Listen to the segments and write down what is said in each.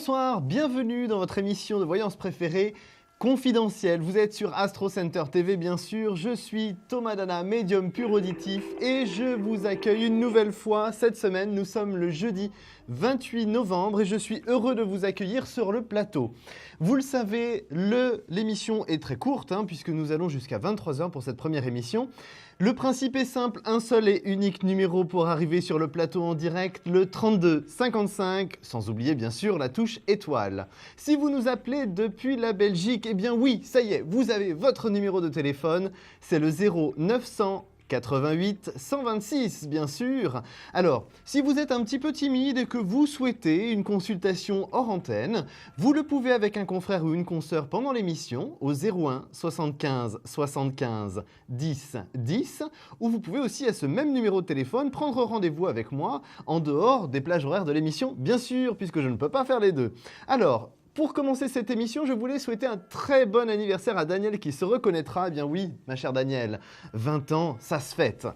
Bonsoir, bienvenue dans votre émission de voyance préférée, Confidentielle. Vous êtes sur Astro Center TV, bien sûr. Je suis Thomas Dana, médium pur auditif, et je vous accueille une nouvelle fois cette semaine. Nous sommes le jeudi 28 novembre et je suis heureux de vous accueillir sur le plateau. Vous le savez, l'émission est très courte, puisque nous allons jusqu'à 23 h pour cette première émission. Le principe est simple, un seul et unique numéro pour arriver sur le plateau en direct, le 32 55, sans oublier bien sûr la touche étoile. Si vous nous appelez depuis la Belgique, eh bien oui, ça y est, vous avez votre numéro de téléphone, c'est le 0900 88 126, bien sûr. Alors, si vous êtes un petit peu timide et que vous souhaitez une consultation hors antenne, vous le pouvez avec un confrère ou une consoeur pendant l'émission au 01 75 75 10 10, ou vous pouvez aussi à ce même numéro de téléphone prendre rendez-vous avec moi en dehors des plages horaires de l'émission, bien sûr, puisque je ne peux pas faire les deux. Alors, pour commencer cette émission, je voulais souhaiter un très bon anniversaire à Daniel qui se reconnaîtra. Eh bien oui, ma chère Daniel, 20 ans, ça se fête.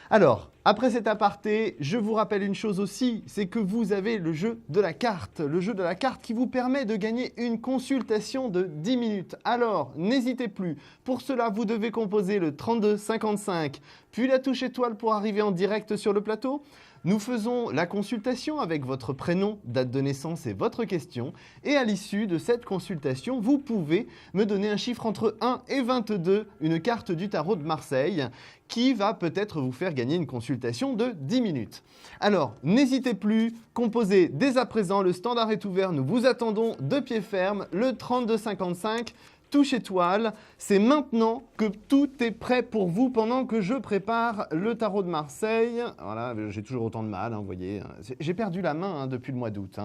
Alors, après cet aparté, je vous rappelle une chose aussi, c'est que vous avez le jeu de la carte. Le jeu de la carte qui vous permet de gagner une consultation de 10 minutes. Alors, n'hésitez plus. Pour cela, vous devez composer le 32 55, puis la touche étoile pour arriver en direct sur le plateau. Nous faisons la consultation avec votre prénom, date de naissance et votre question. Et à l'issue de cette consultation, vous pouvez me donner un chiffre entre 1 et 22, une carte du tarot de Marseille, qui va peut-être vous faire gagner une consultation de 10 minutes. Alors, n'hésitez plus, composez dès à présent, le standard est ouvert, nous vous attendons de pied ferme, le 32 55. Touche étoile, c'est maintenant que tout est prêt pour vous pendant que je prépare le tarot de Marseille. Voilà, j'ai toujours autant de mal, vous voyez. J'ai perdu la main depuis le mois d'août.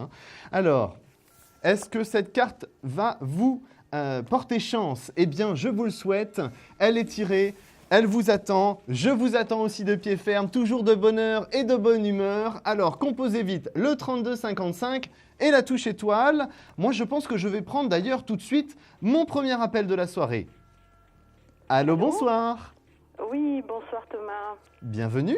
Alors, est-ce que cette carte va vous porter chance? Eh bien, je vous le souhaite. Elle est tirée. Elle vous attend, je vous attends aussi de pied ferme, toujours de bonne heure et de bonne humeur. Alors, composez vite le 32 55 et la touche étoile. Moi, je pense que je vais prendre d'ailleurs tout de suite mon premier appel de la soirée. Allô, bonsoir. Oui, bonsoir Thomas. Bienvenue.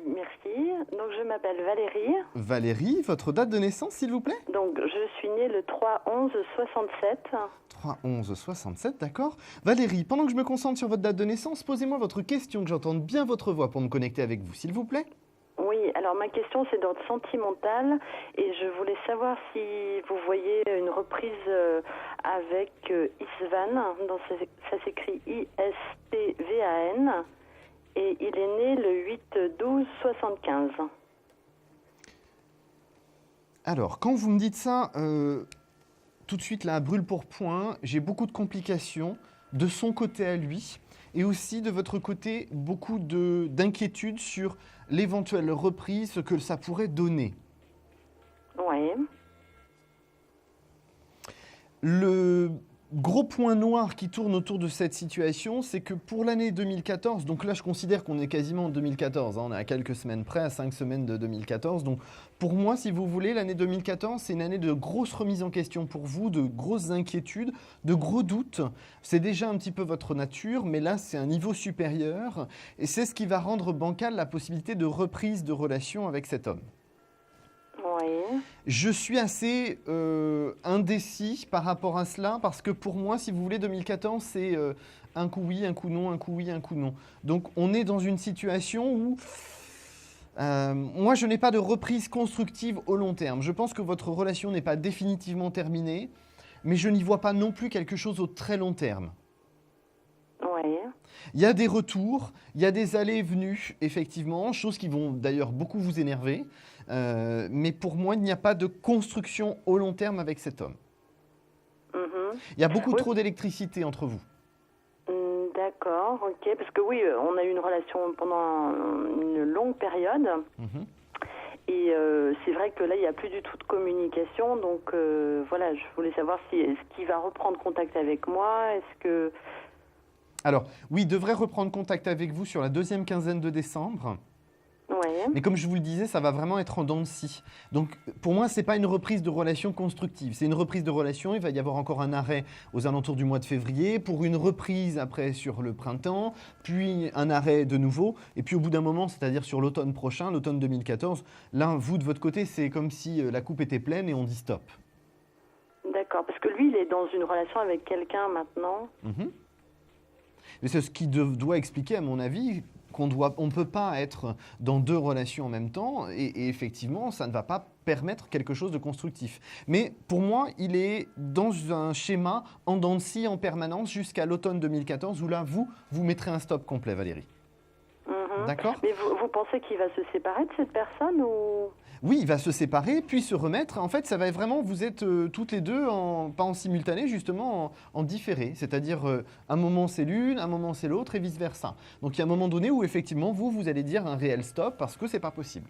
Merci. Donc, je m'appelle Valérie. Valérie, votre date de naissance, s'il vous plaît? Donc, je suis née le 3/11/67. 3/11/67, d'accord. Valérie, pendant que je me concentre sur votre date de naissance, posez-moi votre question, que j'entende bien votre voix pour me connecter avec vous, s'il vous plaît. Oui, alors ma question c'est d'ordre sentimental et je voulais savoir si vous voyez une reprise avec Istvan, ça s'écrit Istvan, et il est né le 8/12/75. Alors, quand vous me dites ça, tout de suite là, brûle pour point, j'ai beaucoup de complications de son côté à lui et aussi de votre côté, beaucoup d'inquiétudes sur l'éventuelle reprise, ce que ça pourrait donner. Oui. Le gros point noir qui tourne autour de cette situation, c'est que pour l'année 2014, donc là je considère qu'on est quasiment en 2014, on est à quelques semaines près, à 5 semaines de 2014, donc pour moi, si vous voulez, l'année 2014, c'est une année de grosses remises en question pour vous, de grosses inquiétudes, de gros doutes. C'est déjà un petit peu votre nature, mais là c'est un niveau supérieur, et c'est ce qui va rendre bancale la possibilité de reprise de relation avec cet homme. Oui. Je suis assez indécis par rapport à cela parce que pour moi, si vous voulez, 2014, c'est un coup oui, un coup non, un coup oui, un coup non. Donc on est dans une situation où moi, je n'ai pas de reprise constructive au long terme. Je pense que votre relation n'est pas définitivement terminée, mais je n'y vois pas non plus quelque chose au très long terme. Oui. Il y a des retours, il y a des allées et venues, effectivement, choses qui vont d'ailleurs beaucoup vous énerver. Mais pour moi, il n'y a pas de construction au long terme avec cet homme. Il y a beaucoup trop d'électricité entre vous. D'accord, ok. Parce que oui, on a eu une relation pendant une longue période. Et c'est vrai que là, il n'y a plus du tout de communication. Donc voilà, je voulais savoir est-ce qu'il va reprendre contact avec moi. Est-ce que... Alors, oui, il devrait reprendre contact avec vous sur la deuxième quinzaine de décembre. Ouais. Mais comme je vous le disais, ça va vraiment être en dents de scie. Donc, pour moi, ce n'est pas une reprise de relation constructive. C'est une reprise de relation. Il va y avoir encore un arrêt aux alentours du mois de février, pour une reprise après sur le printemps, puis un arrêt de nouveau. Et puis, au bout d'un moment, c'est-à-dire sur l'automne prochain, l'automne 2014, là, vous, de votre côté, c'est comme si la coupe était pleine et on dit stop. D'accord, parce que lui, il est dans une relation avec quelqu'un maintenant. Mhm. Mais c'est ce qui doit expliquer, à mon avis, on ne peut pas être dans deux relations en même temps, et effectivement, ça ne va pas permettre quelque chose de constructif. Mais pour moi, il est dans un schéma en dents de scie en permanence jusqu'à l'automne 2014, où là, vous mettrez un stop complet, Valérie. D'accord ? Mais vous pensez qu'il va se séparer de cette personne ou... Oui, il va se séparer, puis se remettre. En fait, ça va vraiment, vous êtes toutes les deux, pas en simultané, justement, en différé. C'est-à-dire, un moment c'est l'une, un moment c'est l'autre, et vice-versa. Donc, il y a un moment donné où, effectivement, vous allez dire un réel stop, parce que c'est pas possible.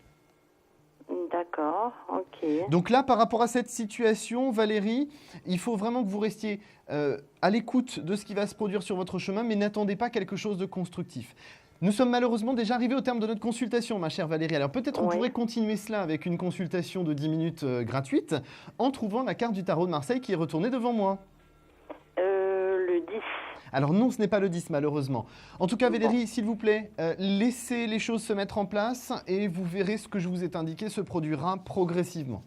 D'accord, ok. Donc là, par rapport à cette situation, Valérie, il faut vraiment que vous restiez à l'écoute de ce qui va se produire sur votre chemin, mais n'attendez pas quelque chose de constructif. Nous sommes malheureusement déjà arrivés au terme de notre consultation, ma chère Valérie. Alors peut-être on pourrait continuer cela avec une consultation de 10 minutes gratuite en trouvant la carte du tarot de Marseille qui est retournée devant moi. Le 10. Alors non, ce n'est pas le 10 malheureusement. En tout cas, Valérie, s'il vous plaît, laissez les choses se mettre en place et vous verrez ce que je vous ai indiqué se produira progressivement.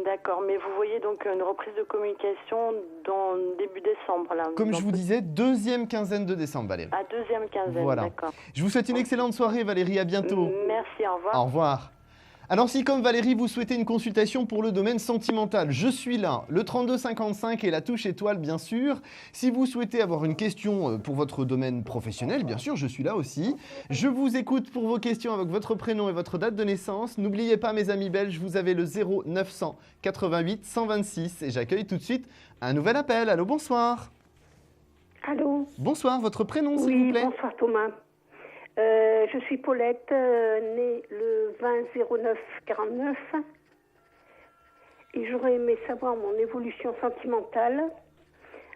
D'accord, mais vous voyez donc une reprise de communication dans début décembre. Là, comme je vous disais, deuxième quinzaine de décembre, Valérie. À deuxième quinzaine, voilà. D'accord. Je vous souhaite une excellente soirée, Valérie. À bientôt. Merci, au revoir. Au revoir. Alors si comme Valérie, vous souhaitez une consultation pour le domaine sentimental, je suis là, le 3255 et la touche étoile bien sûr. Si vous souhaitez avoir une question pour votre domaine professionnel, bien sûr, je suis là aussi. Je vous écoute pour vos questions avec votre prénom et votre date de naissance. N'oubliez pas mes amis belges, vous avez le 0988 126 et j'accueille tout de suite un nouvel appel. Allô, bonsoir. Allô. Bonsoir, votre prénom s'il vous plaît. Bonsoir Thomas. Je suis Paulette, née le 20-09-49 et j'aurais aimé savoir mon évolution sentimentale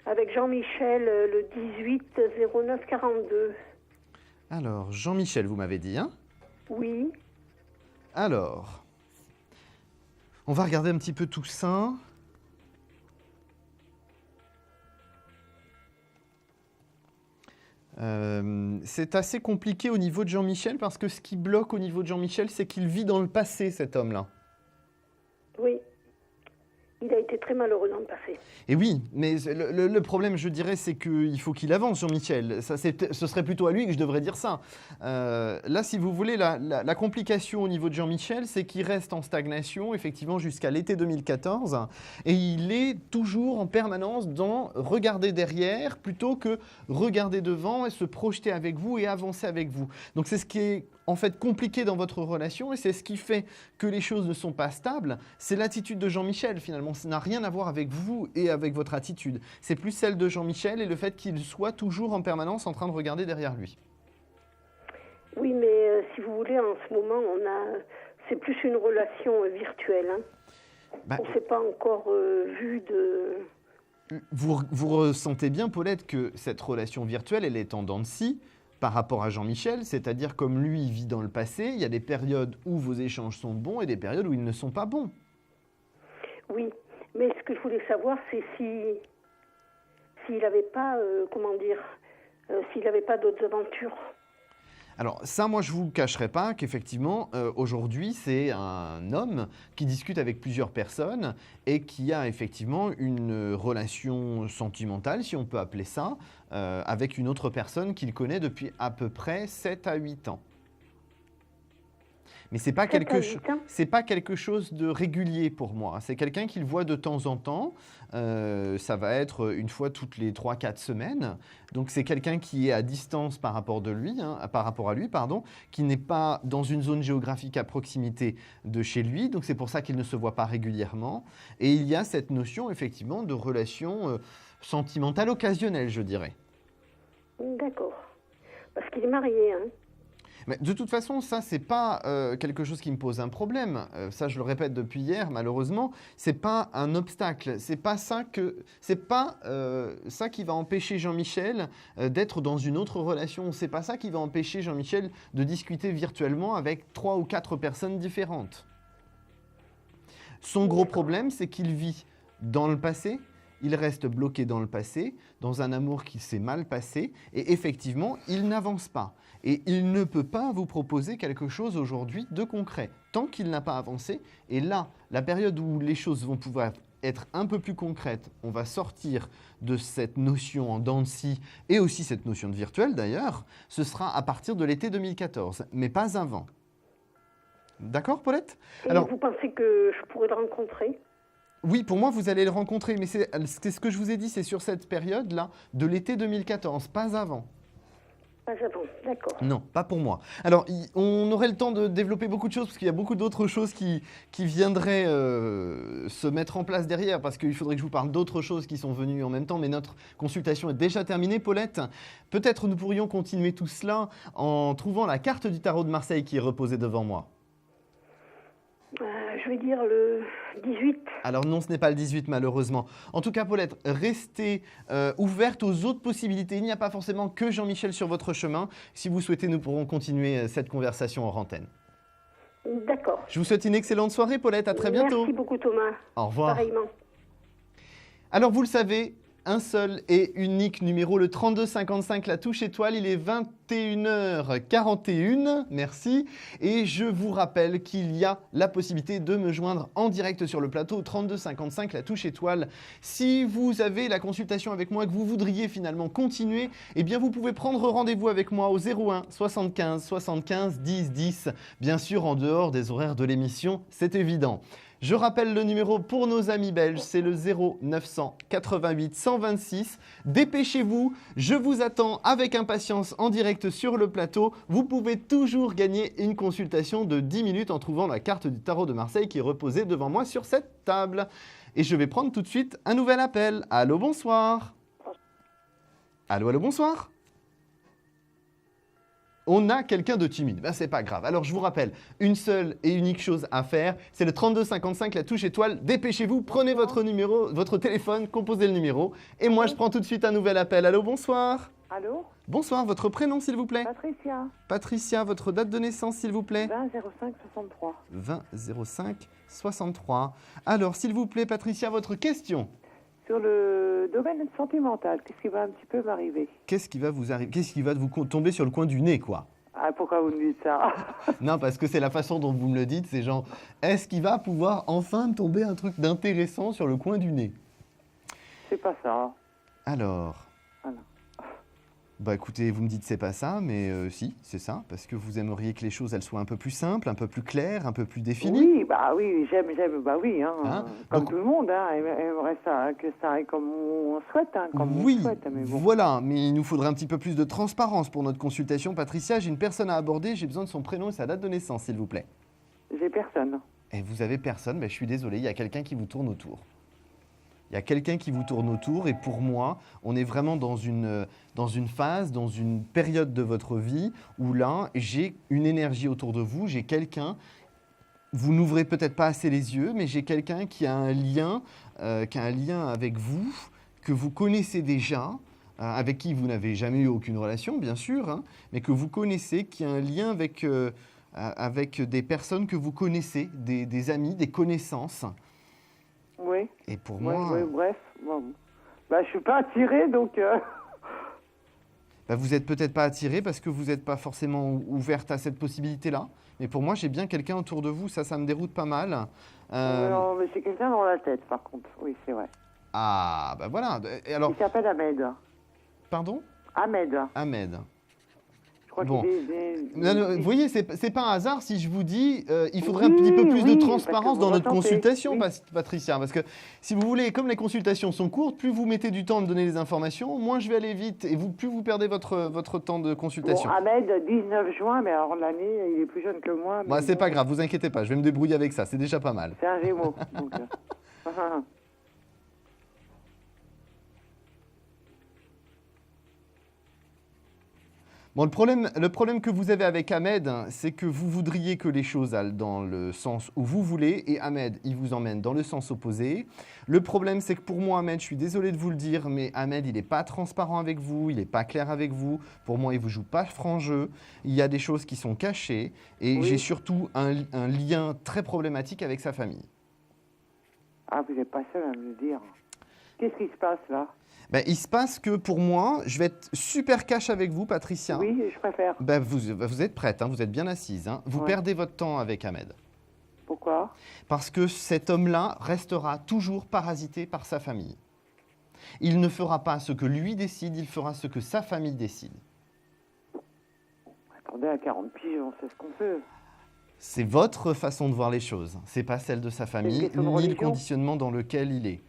avec Jean-Michel le 18-09-42. Alors, Jean-Michel, vous m'avez dit, hein? Oui. Alors, on va regarder un petit peu tout ça. C'est assez compliqué au niveau de Jean-Michel parce que ce qui bloque au niveau de Jean-Michel, c'est qu'il vit dans le passé, cet homme-là. Oui. Il a été très malheureux dans le passé. Et oui, mais le problème, je dirais, c'est qu'il faut qu'il avance, Jean-Michel. Ce serait plutôt à lui que je devrais dire ça. Là, si vous voulez, la complication au niveau de Jean-Michel, c'est qu'il reste en stagnation, effectivement, jusqu'à l'été 2014. Et il est toujours en permanence dans regarder derrière plutôt que regarder devant et se projeter avec vous et avancer avec vous. Donc, c'est ce qui est en fait compliqué dans votre relation et c'est ce qui fait que les choses ne sont pas stables. C'est l'attitude de Jean-Michel finalement, ça n'a rien à voir avec vous et avec votre attitude. C'est plus celle de Jean-Michel et le fait qu'il soit toujours en permanence en train de regarder derrière lui. Oui, mais si vous voulez, en ce moment, c'est plus une relation virtuelle. Hein. On ne s'est pas encore vu de... Vous ressentez bien, Paulette, que cette relation virtuelle, elle est en dents de scie par rapport à Jean-Michel, c'est-à-dire comme lui il vit dans le passé, il y a des périodes où vos échanges sont bons et des périodes où ils ne sont pas bons. Oui, mais ce que je voulais savoir, c'est s'il n'avait pas, s'il n'avait pas d'autres aventures. Alors ça, moi, je ne vous cacherai pas qu'effectivement, aujourd'hui, c'est un homme qui discute avec plusieurs personnes et qui a effectivement une relation sentimentale, si on peut appeler ça, avec une autre personne qu'il connaît depuis à peu près 7 à 8 ans. Mais ce n'est pas quelque chose de régulier pour moi. C'est quelqu'un qu'il voit de temps en temps. Ça va être une fois toutes les 3-4 semaines. Donc c'est quelqu'un qui est à distance par rapport à lui, qui n'est pas dans une zone géographique à proximité de chez lui. Donc c'est pour ça qu'il ne se voit pas régulièrement. Et il y a cette notion effectivement de relation sentimentale occasionnelle, je dirais. D'accord. Parce qu'il est marié, hein. Mais de toute façon, ça, c'est pas quelque chose qui me pose un problème. Ça, je le répète depuis hier, malheureusement, c'est pas un obstacle. C'est pas ça qui va empêcher Jean-Michel d'être dans une autre relation. C'est pas ça qui va empêcher Jean-Michel de discuter virtuellement avec 3 ou 4 personnes différentes. Son gros problème, c'est qu'il vit dans le passé. Il reste bloqué dans le passé, dans un amour qui s'est mal passé, et effectivement, il n'avance pas. Et il ne peut pas vous proposer quelque chose aujourd'hui de concret, tant qu'il n'a pas avancé. Et là, la période où les choses vont pouvoir être un peu plus concrète, on va sortir de cette notion en dents de scie et aussi cette notion de virtuel d'ailleurs, ce sera à partir de l'été 2014, mais pas avant. D'accord, Paulette? Et alors, vous pensez que je pourrais le rencontrer? Oui, pour moi, vous allez le rencontrer, mais c'est ce que je vous ai dit, c'est sur cette période-là de l'été 2014, pas avant. Pas avant, d'accord. Non, pas pour moi. Alors, on aurait le temps de développer beaucoup de choses, parce qu'il y a beaucoup d'autres choses qui viendraient se mettre en place derrière, parce qu'il faudrait que je vous parle d'autres choses qui sont venues en même temps, mais notre consultation est déjà terminée, Paulette. Peut-être nous pourrions continuer tout cela en trouvant la carte du tarot de Marseille qui est reposée devant moi. Je vais dire le 18. Alors non, ce n'est pas le 18 malheureusement. En tout cas, Paulette, restez ouverte aux autres possibilités. Il n'y a pas forcément que Jean-Michel sur votre chemin. Si vous souhaitez, nous pourrons continuer cette conversation hors antenne. D'accord. Je vous souhaite une excellente soirée, Paulette. À très bientôt. Merci beaucoup, Thomas. Au revoir. Pareillement. Alors, vous le savez, un seul et unique numéro, le 3255, la touche étoile. Il est 21h41, merci. Et je vous rappelle qu'il y a la possibilité de me joindre en direct sur le plateau, 3255, la touche étoile. Si vous avez la consultation avec moi, que vous voudriez finalement continuer, eh bien vous pouvez prendre rendez-vous avec moi au 01 75 75 10 10. Bien sûr, en dehors des horaires de l'émission, c'est évident. Je rappelle le numéro pour nos amis belges, c'est le 0900 88 126. Dépêchez-vous, je vous attends avec impatience en direct sur le plateau. Vous pouvez toujours gagner une consultation de 10 minutes en trouvant la carte du tarot de Marseille qui est reposée devant moi sur cette table. Et je vais prendre tout de suite un nouvel appel. Allô, bonsoir. Allô, allô, bonsoir. On a quelqu'un de timide, ben, c'est pas grave. Alors je vous rappelle, une seule et unique chose à faire, c'est le 3255, la touche étoile. Dépêchez-vous, prenez votre numéro, votre téléphone, composez le numéro. Et moi je prends tout de suite un nouvel appel. Allô, bonsoir. Allô? Bonsoir, votre prénom s'il vous plaît? Patricia. Patricia, votre date de naissance s'il vous plaît? 20-05-63. 20-05-63. Alors s'il vous plaît Patricia, votre question? Sur le domaine sentimental, qu'est-ce qui va un petit peu m'arriver? Qu'est-ce qui va vous arriver? Qu'est-ce qui va vous tomber sur le coin du nez, quoi? Ah, pourquoi vous me dites ça? Non, parce que c'est la façon dont vous me le dites, c'est genre, est-ce qu'il va pouvoir enfin me tomber un truc d'intéressant sur le coin du nez? C'est pas ça. Alors, Voilà. bah écoutez, vous me dites c'est pas ça, mais si, c'est ça, parce que vous aimeriez que les choses elles soient un peu plus simples, un peu plus claires, un peu plus définies. Oui, j'aime, bah oui, comme Donc, tout le monde, aimerait ça, que ça aille comme on souhaite, comme oui, on souhaite. Mais bon. voilà, mais il nous faudrait un petit peu plus de transparence pour notre consultation. Patricia, j'ai une personne à aborder, j'ai besoin de son prénom et sa date de naissance, s'il vous plaît. J'ai personne. Et vous avez personne, je suis désolé, il y a quelqu'un qui vous tourne autour. Il y a quelqu'un qui vous tourne autour et pour moi, on est vraiment dans une phase, dans une période de votre vie où là, j'ai une énergie autour de vous, j'ai quelqu'un, vous n'ouvrez peut-être pas assez les yeux, mais j'ai quelqu'un qui a un lien avec vous, que vous connaissez déjà, avec qui vous n'avez jamais eu aucune relation, bien sûr, mais que vous connaissez, qui a un lien avec des personnes que vous connaissez, des amis, des connaissances. Oui. Et pour moi... Oui, bref. Bon. Je ne suis pas attirée, donc... vous n'êtes peut-être pas attirée parce que vous n'êtes pas forcément ouverte à cette possibilité-là. Mais pour moi, j'ai bien quelqu'un autour de vous. Ça me déroute pas mal. Non, mais c'est quelqu'un dans la tête, par contre. Oui, c'est vrai. Ah, voilà. Et alors... Il s'appelle Ahmed. Pardon? Ahmed. Bon. Vous voyez, c'est pas un hasard si je vous dis il faudrait un petit peu plus de transparence dans notre consultation, Patricia. Parce que si vous voulez, comme les consultations sont courtes, plus vous mettez du temps à me donner les informations, moins je vais aller vite et plus vous perdez votre temps de consultation. Bon, Ahmed, 19 juin, mais alors l'année, il est plus jeune que moi. C'est pas grave, vous inquiétez pas, je vais me débrouiller avec ça, c'est déjà pas mal. C'est un Gémeaux. donc, Bon, le problème que vous avez avec Ahmed, c'est que vous voudriez que les choses aillent dans le sens où vous voulez, et Ahmed, il vous emmène dans le sens opposé. Le problème, c'est que pour moi, Ahmed, je suis désolé de vous le dire, mais Ahmed, il n'est pas transparent avec vous, il n'est pas clair avec vous. Pour moi, il ne vous joue pas franc jeu. Il y a des choses qui sont cachées, et j'ai surtout un lien très problématique avec sa famille. Ah, vous n'êtes pas seul à me le dire. Qu'est-ce qui se passe là? Il se passe que pour moi, je vais être super cash avec vous, Patricia. Oui, je préfère. Vous êtes prête, vous êtes bien assise. Vous perdez votre temps avec Ahmed. Pourquoi ? Parce que cet homme-là restera toujours parasité par sa famille. Il ne fera pas ce que lui décide, il fera ce que sa famille décide. Attendez, à 40 piges, on sait ce qu'on fait. C'est votre façon de voir les choses. C'est pas celle de sa famille, ni le conditionnement dans lequel il est.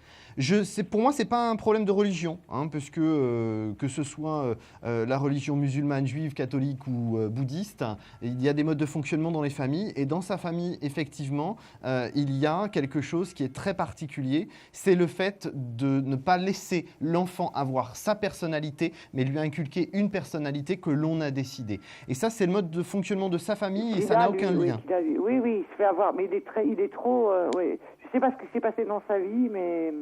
Pour moi, ce n'est pas un problème de religion, puisque que ce soit la religion musulmane, juive, catholique ou bouddhiste, il y a des modes de fonctionnement dans les familles. Et dans sa famille, effectivement, il y a quelque chose qui est très particulier. C'est le fait de ne pas laisser l'enfant avoir sa personnalité, mais lui inculquer une personnalité que l'on a décidée. Et ça, c'est le mode de fonctionnement de sa famille et ça n'a aucun lien. Oui, il se fait avoir, mais il est trop... oui. Je ne sais pas ce qui s'est passé dans sa vie, mais...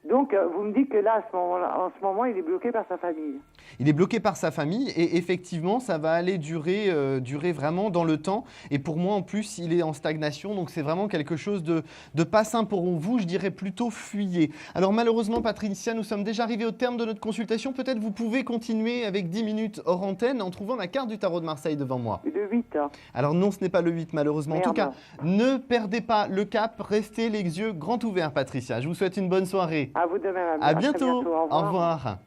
Donc, vous me dites que là, en ce moment, il est bloqué par sa famille. Il est bloqué par sa famille et effectivement, ça va aller durer vraiment dans le temps. Et pour moi, en plus, il est en stagnation. Donc, c'est vraiment quelque chose de pas sain pour vous. Je dirais plutôt fuyez. Alors, malheureusement, Patricia, nous sommes déjà arrivés au terme de notre consultation. Peut-être vous pouvez continuer avec 10 minutes hors antenne en trouvant la carte du tarot de Marseille devant moi. Le 8. Alors non, ce n'est pas le 8, malheureusement. Merde. En tout cas, ne perdez pas le cap. Restez les yeux grands ouverts, Patricia. Je vous souhaite une bonne soirée. À vous de même. À bientôt. Au revoir. Au revoir.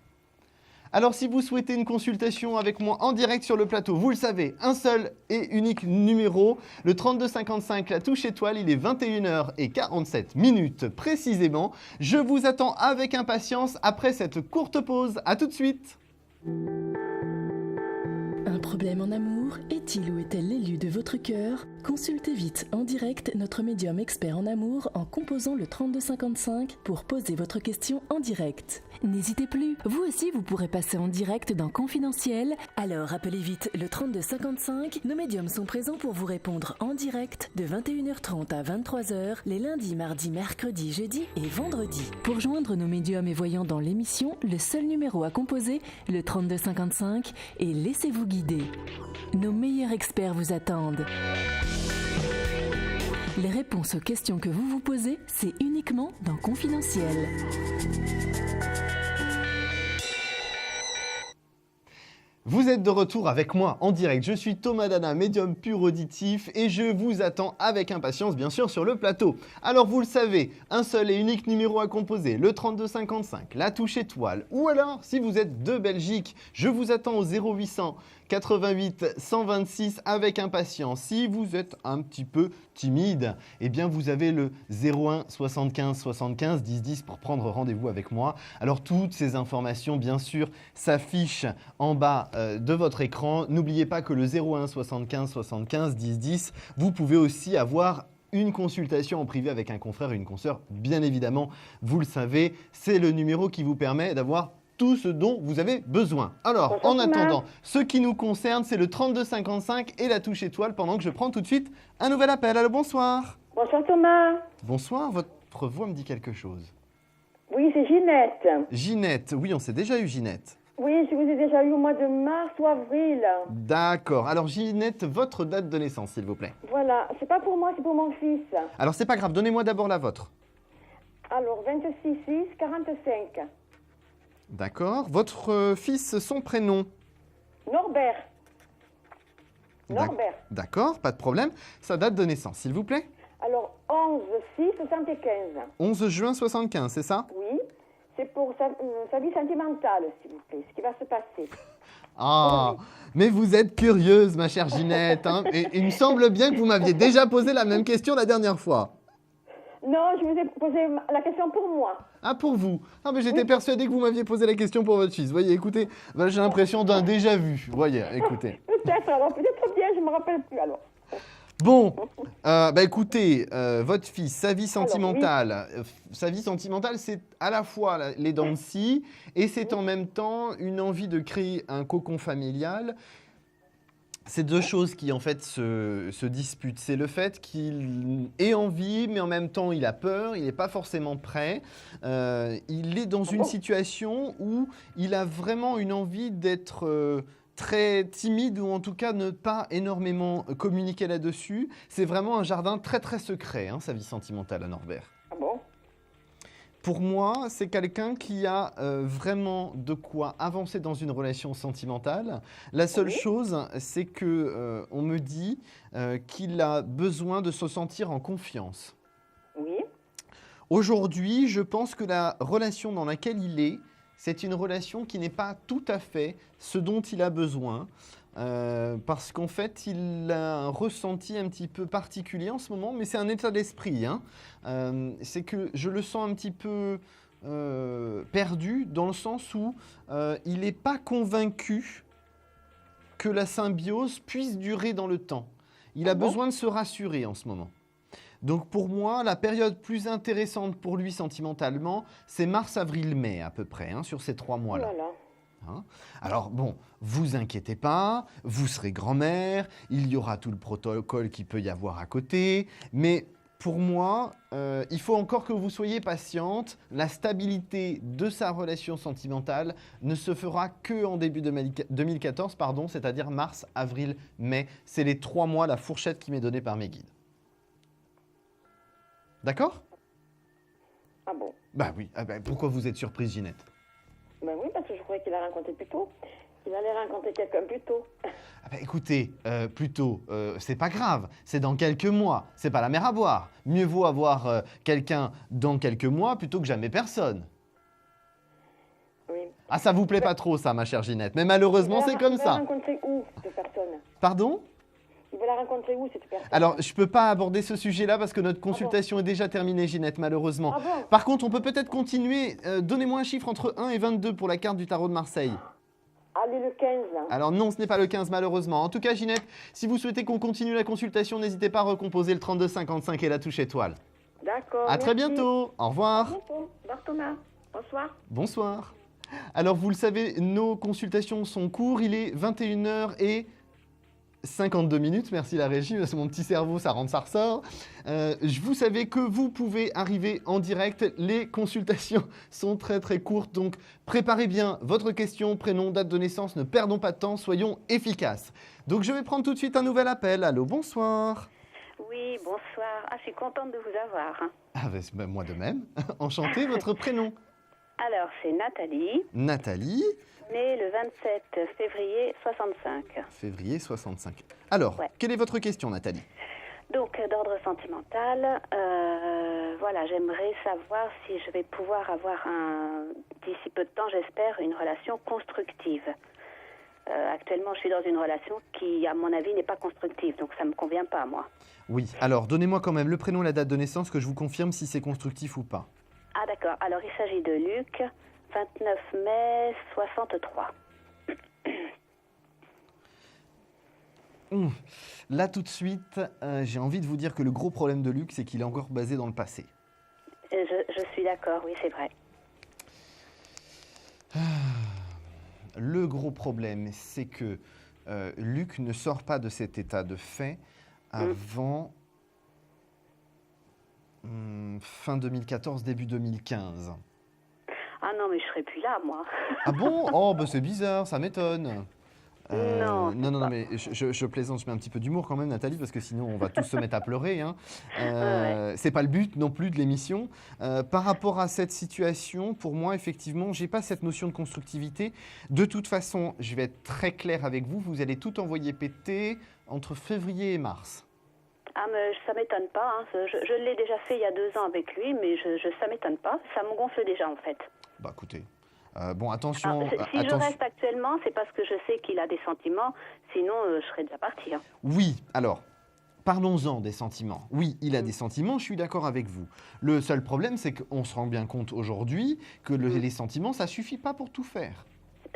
Alors, si vous souhaitez une consultation avec moi en direct sur le plateau, vous le savez, un seul et unique numéro, le 3255, la touche étoile, il est 21h47 précisément. Je vous attends avec impatience après cette courte pause. À tout de suite. Un problème en amour? Est-il ou est-elle l'élu de votre cœur? Consultez vite en direct notre médium expert en amour en composant le 3255 pour poser votre question en direct. N'hésitez plus, vous aussi vous pourrez passer en direct dans Confidentiel. Alors appelez vite le 3255. Nos médiums sont présents pour vous répondre en direct de 21h30 à 23h les lundis, mardis, mercredis, jeudis et vendredis. Pour joindre nos médiums et voyants dans l'émission, le seul numéro à composer, le 3255, et laissez-vous guider. Nos meilleurs experts vous attendent. Les réponses aux questions que vous vous posez, c'est uniquement dans Confidentiel. Vous êtes de retour avec moi en direct. Je suis Thomas Dana, médium pur auditif et je vous attends avec impatience bien sûr sur le plateau. Alors vous le savez, un seul et unique numéro à composer, le 3255, la touche étoile. Ou alors, si vous êtes de Belgique, je vous attends au 0800 88 126 avec impatience. Si vous êtes un petit peu timide, eh bien vous avez le 01 75 75 10 10 pour prendre rendez-vous avec moi. Alors toutes ces informations bien sûr s'affichent en bas de votre écran. N'oubliez pas que le 01 75 75 10 10, vous pouvez aussi avoir une consultation en privé avec un confrère et une consoeur. Bien évidemment, vous le savez, c'est le numéro qui vous permet d'avoir tout ce dont vous avez besoin. Alors, en attendant, ce qui nous concerne, c'est le 3255 et la touche étoile pendant que je prends tout de suite un nouvel appel. Allô, bonsoir. Bonsoir Thomas. Bonsoir, votre voix me dit quelque chose. Oui, c'est Ginette. Ginette, oui, on s'est déjà eu Ginette. Oui, je vous ai déjà eu au mois de mars ou avril. D'accord. Alors, Ginette, votre date de naissance, s'il vous plaît. Voilà, c'est pas pour moi, c'est pour mon fils. Alors, c'est pas grave, donnez-moi d'abord la vôtre. Alors, 26/6/45. D'accord. Votre fils, son prénom? Norbert. Norbert. D'accord, pas de problème. Sa date de naissance, s'il vous plaît? Alors, 11/6/75. 11 juin 75, c'est ça? Oui, c'est pour sa vie sentimentale, s'il vous plaît, ce qui va se passer. Ah, mais vous êtes curieuse, ma chère Ginette. Et il me semble bien que vous m'aviez déjà posé la même question la dernière fois. Non, je vous ai posé la question pour moi. Ah, pour vous? Ah, mais j'étais persuadé que vous m'aviez posé la question pour votre fils. Voyez, écoutez, j'ai l'impression d'un déjà vu. Voyez, écoutez. Peut-être, alors peut-être bien, je ne me rappelle plus alors. Bon, écoutez, votre fils, sa vie sentimentale, c'est à la fois les dents de scie et c'est en même temps une envie de créer un cocon familial. C'est deux choses qui en fait se disputent. C'est le fait qu'il ait envie, mais en même temps il a peur, il n'est pas forcément prêt. Il est dans une situation où il a vraiment une envie d'être très timide ou en tout cas ne pas énormément communiquer là-dessus. C'est vraiment un jardin très très secret, sa vie sentimentale à Norbert. Ah bon? Pour moi, c'est quelqu'un qui a vraiment de quoi avancer dans une relation sentimentale. La seule chose, c'est que on me dit qu'il a besoin de se sentir en confiance. Oui. Aujourd'hui, je pense que la relation dans laquelle il est, c'est une relation qui n'est pas tout à fait ce dont il a besoin. Parce qu'en fait, il a un ressenti un petit peu particulier en ce moment, mais c'est un état d'esprit. Hein. C'est que je le sens un petit peu perdu, dans le sens où il n'est pas convaincu que la symbiose puisse durer dans le temps. Il a besoin de se rassurer en ce moment. Donc pour moi, la période plus intéressante pour lui sentimentalement, c'est mars, avril, mai à peu près, hein, sur ces 3 mois-là. Voilà. Hein. Alors bon, vous inquiétez pas, vous serez grand-mère, il y aura tout le protocole qu'il peut y avoir à côté, mais pour moi, il faut encore que vous soyez patiente. La stabilité de sa relation sentimentale ne se fera qu'en début 2014, c'est-à-dire mars, avril, mai. C'est les 3 mois, la fourchette qui m'est donnée par mes guides. D'accord? Ah bon? Bah oui, pourquoi vous êtes surprise, Ginette? Ben oui, parce que je croyais qu'il a rencontré plus tôt. Il allait rencontrer quelqu'un plus tôt. Écoutez, plus tôt, c'est pas grave, c'est dans quelques mois, c'est pas la mer à boire. Mieux vaut avoir quelqu'un dans quelques mois plutôt que jamais personne. Oui. Ah, ça vous plaît pas trop ça, ma chère Ginette, mais malheureusement c'est comme ça. Il va la rencontrer où, cette personne? Pardon? Il va la rencontrer où, cette personne? Alors, je peux pas aborder ce sujet-là parce que notre consultation est déjà terminée, Ginette, malheureusement. Ah bon? Par contre, on peut peut-être continuer. Donnez-moi un chiffre entre 1 et 22 pour la carte du tarot de Marseille. Allez, le 15. Alors non, ce n'est pas le 15 malheureusement. En tout cas, Ginette, si vous souhaitez qu'on continue la consultation, n'hésitez pas à recomposer le 3255 et la touche étoile. D'accord. À très merci. bientôt. Au revoir. À bientôt. Au revoir, Thomas. Bonsoir. Bonsoir. Alors, vous le savez, nos consultations sont courtes. Il est 21h52. Merci la régie, parce que mon petit cerveau, ça rentre, ça ressort. Vous savez que vous pouvez arriver en direct. Les consultations sont très très courtes, donc préparez bien votre question, prénom, date de naissance. Ne perdons pas de temps, soyons efficaces. Donc je vais prendre tout de suite un nouvel appel. Allô, bonsoir. Oui, bonsoir. Ah, je suis contente de vous avoir. Ah, moi de même. Enchanté, votre prénom? Alors, c'est Nathalie. Nathalie. Née le 27 février 65. Février 65. Alors, quelle est votre question, Nathalie? Donc, d'ordre sentimental, voilà, j'aimerais savoir si je vais pouvoir avoir, d'ici peu de temps, j'espère, une relation constructive. Actuellement, je suis dans une relation qui, à mon avis, n'est pas constructive, donc ça ne me convient pas, moi. Oui, alors donnez-moi quand même le prénom et la date de naissance que je vous confirme si c'est constructif ou pas. Ah d'accord, alors il s'agit de Luc, 29 mai 63. Là tout de suite, j'ai envie de vous dire que le gros problème de Luc, c'est qu'il est encore basé dans le passé. Je suis d'accord, oui c'est vrai. Le gros problème, c'est que Luc ne sort pas de cet état de fait avant fin 2014, début 2015. Ah non, mais je serais plus là, moi. Ah bon? Oh, bah c'est bizarre, ça m'étonne. Non, mais je plaisante, je mets un petit peu d'humour quand même, Nathalie, parce que sinon on va tous se mettre à pleurer. Hein. C'est pas le but non plus de l'émission. Par rapport à cette situation, pour moi, effectivement, j'ai pas cette notion de constructivité. De toute façon, je vais être très clair avec vous, vous allez tout envoyer péter entre février et mars. Ah, mais ça m'étonne pas. Hein. Je l'ai déjà fait il y a 2 ans avec lui, mais ça m'étonne pas. Ça me gonfle déjà, en fait. Bah, écoutez. Bon, attention. Si je reste actuellement, c'est parce que je sais qu'il a des sentiments. Sinon, je serais déjà partie. Hein. Oui, alors, parlons-en des sentiments. Oui, il a des sentiments, je suis d'accord avec vous. Le seul problème, c'est qu'on se rend bien compte aujourd'hui que les sentiments, ça suffit pas pour tout faire.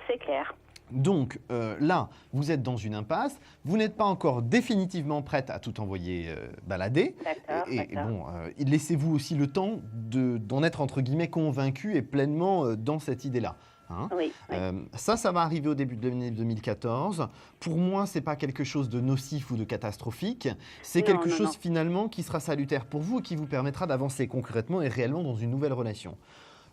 C'est clair. Donc là, vous êtes dans une impasse, vous n'êtes pas encore définitivement prête à tout envoyer balader. D'accord, et bon, laissez-vous aussi le temps d'en être entre guillemets convaincu et pleinement dans cette idée-là. Hein. Oui. Ça va arriver au début de l'année 2014. Pour moi, c'est pas quelque chose de nocif ou de catastrophique. C'est quelque chose finalement qui sera salutaire pour vous et qui vous permettra d'avancer concrètement et réellement dans une nouvelle relation.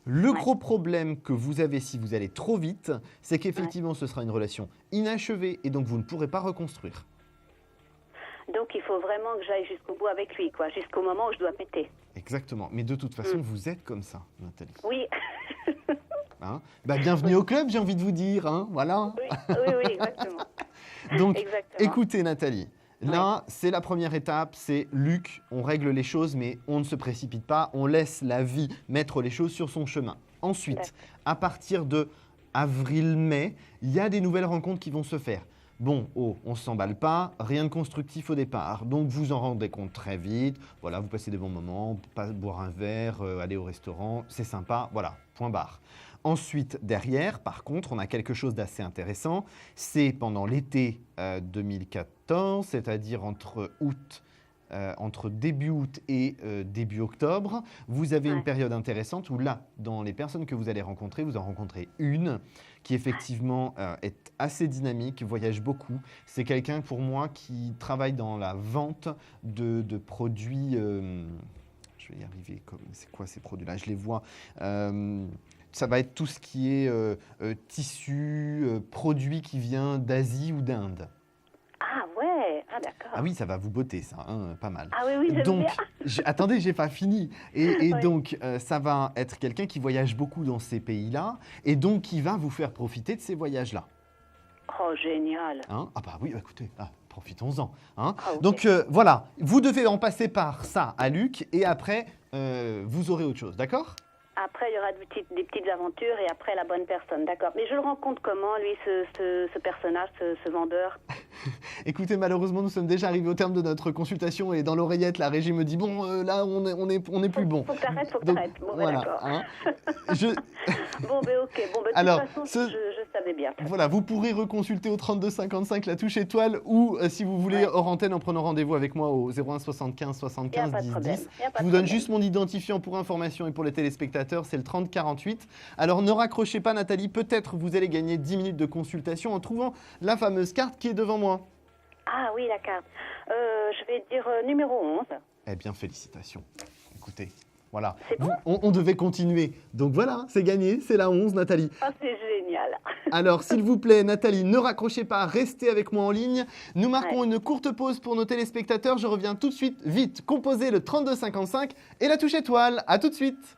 Le gros problème que vous avez si vous allez trop vite, c'est qu'effectivement, ce sera une relation inachevée et donc vous ne pourrez pas reconstruire. Donc, il faut vraiment que j'aille jusqu'au bout avec lui, quoi, jusqu'au moment où je dois péter. Exactement. Mais de toute façon, vous êtes comme ça, Nathalie. Oui. Hein, bienvenue au club, j'ai envie de vous dire. Hein, voilà. Oui, exactement. Donc, exactement. écoutez, Nathalie. Là, c'est la première étape, c'est Luc, on règle les choses, mais on ne se précipite pas, on laisse la vie mettre les choses sur son chemin. Ensuite, à partir de avril-mai, il y a des nouvelles rencontres qui vont se faire. Bon, on ne s'emballe pas, rien de constructif au départ. Donc, vous en rendez compte très vite. Voilà, vous passez des bons moments, boire un verre, aller au restaurant, c'est sympa. Voilà, point barre. Ensuite, derrière, par contre, on a quelque chose d'assez intéressant. C'est pendant l'été 2014, c'est-à-dire entre début août et début octobre, vous avez une période intéressante où là, dans les personnes que vous allez rencontrer, vous en rencontrez une qui effectivement est assez dynamique, voyage beaucoup. C'est quelqu'un pour moi qui travaille dans la vente de produits. Je vais y arriver. C'est quoi ces produits-là? Je les vois. Ça va être tout ce qui est tissu, produit qui vient d'Asie ou d'Inde. Ah ouais, d'accord. Ah oui, ça va vous botter ça, hein, pas mal. Ah oui, j'aime donc, bien. Attendez, j'ai pas fini. Et donc, ça va être quelqu'un qui voyage beaucoup dans ces pays-là et donc qui va vous faire profiter de ces voyages-là. Oh, génial. Hein? Ah bah oui, écoutez, profitons-en. Hein? Ah, okay. Donc voilà, vous devez en passer par ça à Luc et après, vous aurez autre chose, d'accord? Après, il y aura des petites aventures et après, la bonne personne, d'accord. Mais je le rencontre comment, lui, ce personnage, ce vendeur? Écoutez, malheureusement, nous sommes déjà arrivés au terme de notre consultation et dans l'oreillette, la régie me dit, bon, là, on est plus bon. Faut que t'arrêtes, faut que t'arrêtes. Bon, voilà, d'accord. Hein, Bon, ben ok. Bon, ben, de alors, toute façon, je savais bien. Voilà, vous pourrez reconsulter au 3255 la touche étoile ou, si vous voulez, hors antenne, en prenant rendez-vous avec moi au 01 75 75 10 10. Je vous donne juste mon identifiant pour information et pour les téléspectateurs, c'est le 3048. Alors, ne raccrochez pas, Nathalie, peut-être vous allez gagner 10 minutes de consultation en trouvant la fameuse carte qui est devant moi. Ah oui, la carte. Je vais dire numéro 11. Eh bien, félicitations. Écoutez, voilà. C'est bon ? On devait continuer. Donc voilà, c'est gagné, c'est la 11, Nathalie. Ah, c'est génial. Alors, s'il vous plaît, Nathalie, ne raccrochez pas, restez avec moi en ligne. Nous marquons une courte pause pour nos téléspectateurs. Je reviens tout de suite, vite. Composez le 3255 et la touche étoile. À tout de suite.